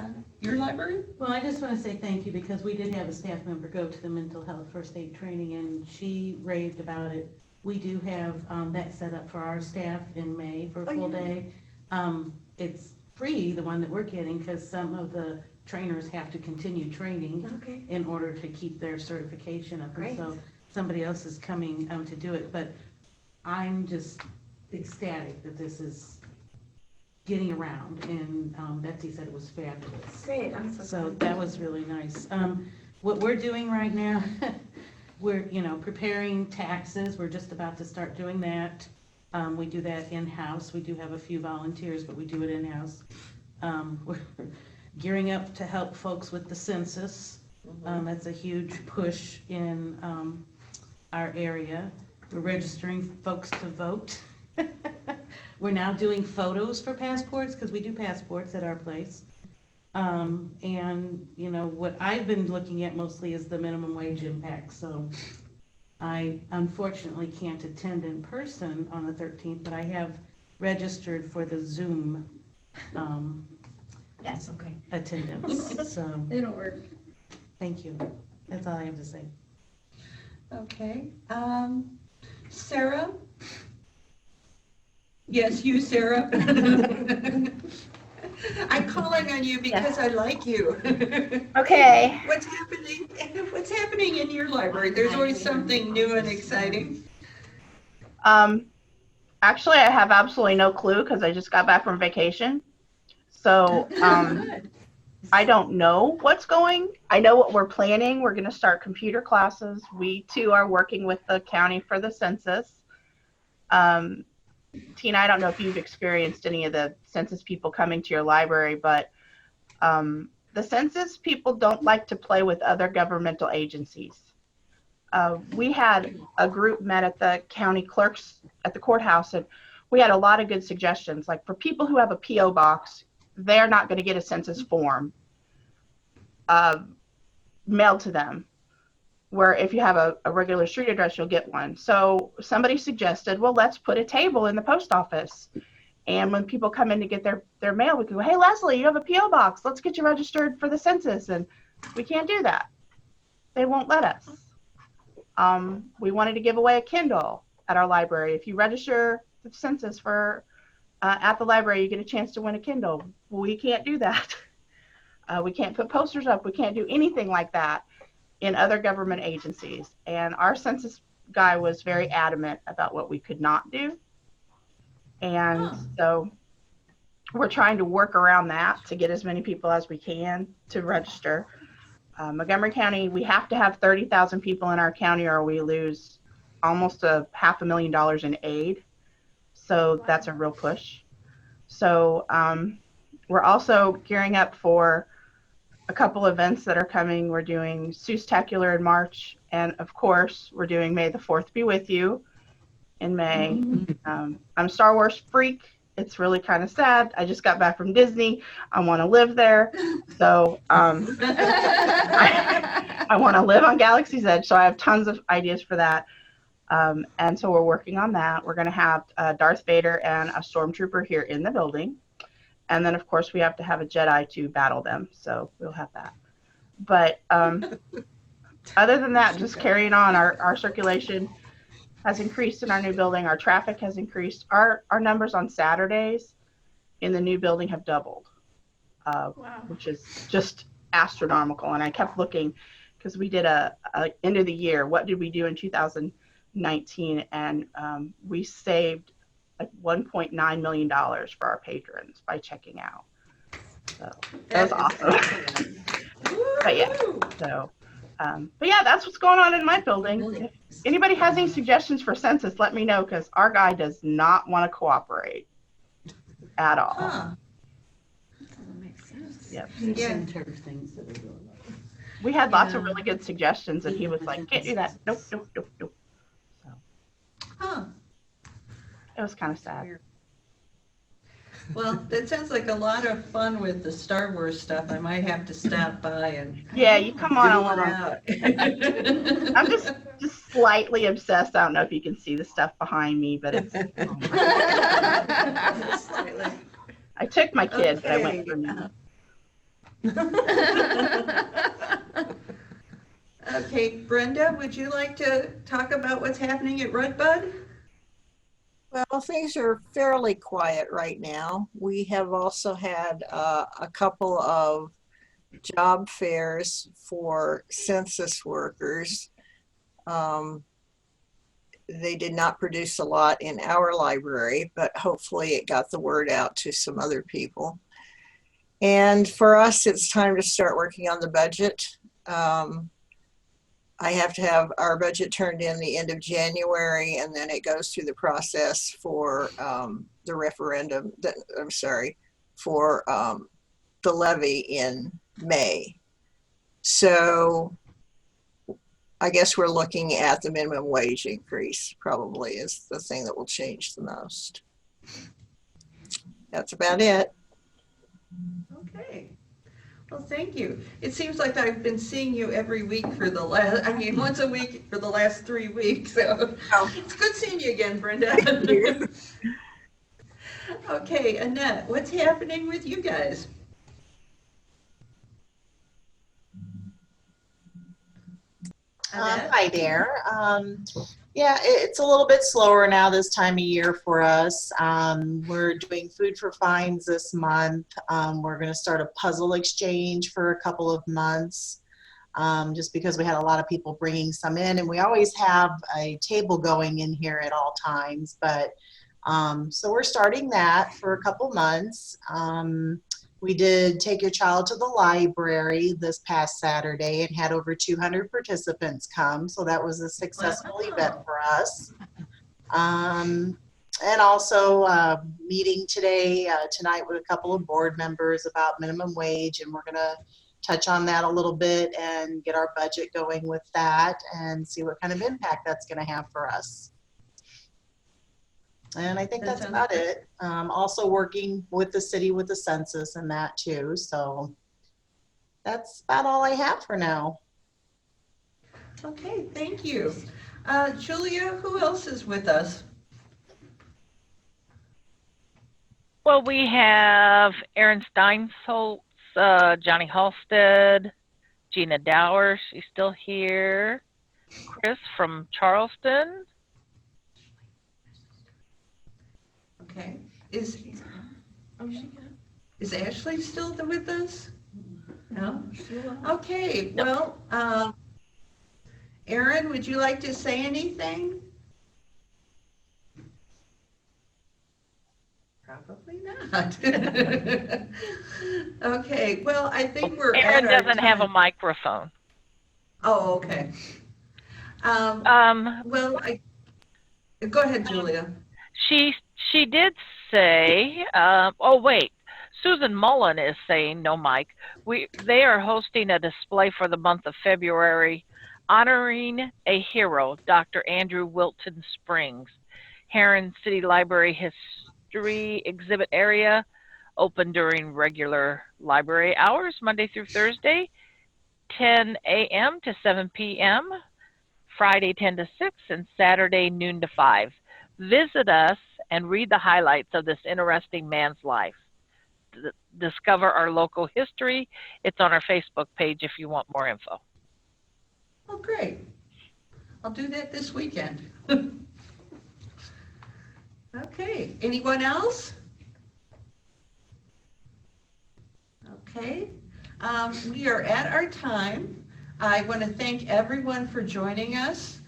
S4: your library?
S7: Well, I just want to say thank you because we did have a staff member go to the mental health first aid training and she raved about it. We do have that set up for our staff in May for a full day. It's free, the one that we're getting, because some of the trainers have to continue training in order to keep their certification up. And so somebody else is coming to do it. But I'm just ecstatic that this is getting around, and Betsy said it was fabulous.
S6: Great,
S7: So that was really nice. What we're doing right now, we're preparing taxes. We're just about to start doing that. We do that in-house. We do have a few volunteers, but we do it in-house. We're gearing up to help folks with the census. That's a huge push in our area. We're registering folks to vote. We're now doing photos for passports because we do passports at our place. And what I've been looking at mostly is the minimum wage impact. So I unfortunately can't attend in person on the 13th, but I have registered for the Zoom
S20: That's okay.
S7: attendance. So
S5: It'll work.
S7: thank you. That's all I have to say.
S4: Okay. Sarah? Yes, you, Sarah. I'm calling on you because I like you.
S14: Okay.
S4: What's happening in your library? There's always something new and exciting.
S14: Actually, I have absolutely no clue because I just got back from vacation. So I don't know what's going. I know what we're planning. We're going to start computer classes. We too are working with the county for the census. Tina, I don't know if you've experienced any of the census people coming to your library, but the census people don't like to play with other governmental agencies. We had a group met at the county clerk's at the courthouse, and we had a lot of good suggestions. Like for people who have a P.O. box, they're not going to get a census form mailed to them, where if you have a regular street address, you'll get one. So somebody suggested, well, let's put a table in the post office. And when people come in to get their mail, we can go, hey, Leslie, you have a P.O. box. Let's get you registered for the census. And we can't do that. They won't let us. We wanted to give away a Kindle at our library. If you register the census for at the library, you get a chance to win a Kindle. We can't do that. We can't put posters up. We can't do anything like that in other government agencies. And our census guy was very adamant about what we could not do. And so we're trying to work around that to get as many people as we can to register. Montgomery County, we have to have 30,000 people in our county or we lose almost $500,000 in aid. So that's a real push. So we're also gearing up for a couple events that are coming. We're doing Seuss-tacular in March, and of course, we're doing May the 4th Be With You in May. I'm a Star Wars freak. It's really kind of sad. I just got back from Disney. I want to live there. So I want to live on Galaxy's Edge, so I have tons of ideas for that. And so we're working on that. We're going to have Darth Vader and a stormtrooper here in the building. And then, of course, we have to have a Jedi to battle them. So we'll have that. But other than that, just carrying on. Our circulation has increased in our new building. Our traffic has increased. Our numbers on Saturdays in the new building have doubled, which is just astronomical. And I kept looking because we did a end of the year. What did we do in 2019? And we saved like $1.9 million for our patrons by checking out. So that was awesome. But yeah, so but yeah, that's what's going on in my building. If anybody has any suggestions for census, let me know, because our guy does not want to cooperate at all.
S1: Huh.
S14: Yep.
S1: Yeah.
S14: We had lots of really good suggestions, and he was like, "Can't do that. Nope, nope, nope, nope." So
S1: Huh.
S14: it was kind of sad.
S1: Well, that sounds like a lot of fun with the Star Wars stuff. I might have to stop by and
S14: Yeah, you come on
S1: doodle it
S14: along.
S1: out.
S14: I'm just slightly obsessed. I don't know if you can see the stuff behind me, but it's. I took my kid, but I went for me.
S1: Okay, Brenda, would you like to talk about what's happening at Redbud?
S9: Well, things are fairly quiet right now. We have also had a couple of job fairs for census workers. They did not produce a lot in our library, but hopefully it got the word out to some other people. And for us, it's time to start working on the budget. I have to have our budget turned in the end of January, and then it goes through the process for the referendum, for the levy in May. So I guess we're looking at the minimum wage increase probably is the thing that will change the most. That's about it.
S1: Okay. Well, thank you. It seems like I've been seeing you every week for the last, once a week for the last 3 weeks. So it's good seeing you again, Brenda.
S9: Thank you.
S1: Okay, Annette, what's happening with you guys?
S12: Hi there. Yeah, it's a little bit slower now this time of year for us. We're doing food for fines this month. We're going to start a puzzle exchange for a couple of months, just because we had a lot of people bringing some in, and we always have a table going in here at all times. But so we're starting that for a couple months. We did Take Your Child to the Library this past Saturday and had over 200 participants come. So that was a successful event for us. And also meeting tonight with a couple of board members about minimum wage. And we're going to touch on that a little bit and get our budget going with that and see what kind of impact that's going to have for us. And I think that's about it. Also working with the city with the census and that too. So that's about all I have for now.
S1: Okay, thank you. Julia, who else is with us?
S15: Well, we have Aaron Steinholtz, Johnny Halstead, Gina Dower, she's still here, Chris from Charleston.
S1: Okay. Is Ashley still with us? No? Okay, well, Aaron, would you like to say anything? Probably not. Okay, well, I think we're
S15: Aaron
S1: at our
S15: doesn't
S1: time.
S15: have a microphone.
S1: Oh, okay. Well, go ahead, Julia.
S15: She did say, oh wait, Susan Mullen is saying, no mic, they are hosting a display for the month of February honoring a hero, Dr. Andrew Wilton Springs. Heron City Library History Exhibit Area, open during regular library hours, Monday through Thursday, 10 a.m. to 7 p.m., Friday 10 to 6, and Saturday noon to 5. Visit us and read the highlights of this interesting man's life. Discover our local history. It's on our Facebook page if you want more info.
S1: Oh, great. I'll do that this weekend. Okay, anyone else? Okay, we are at our time. I want to thank everyone for joining us.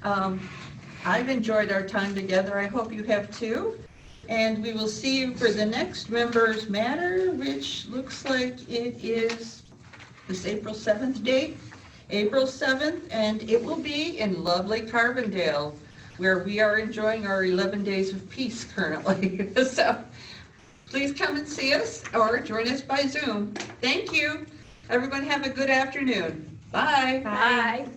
S1: I've enjoyed our time together. I hope you have too. And we will see you for the next Members Matter, which looks like it is this April 7th date, April 7th, and it will be in lovely Carbondale, where we are enjoying our 11 days of peace currently. So please come and see us or join us by Zoom. Thank you. Everyone have a good afternoon. Bye.
S5: Bye.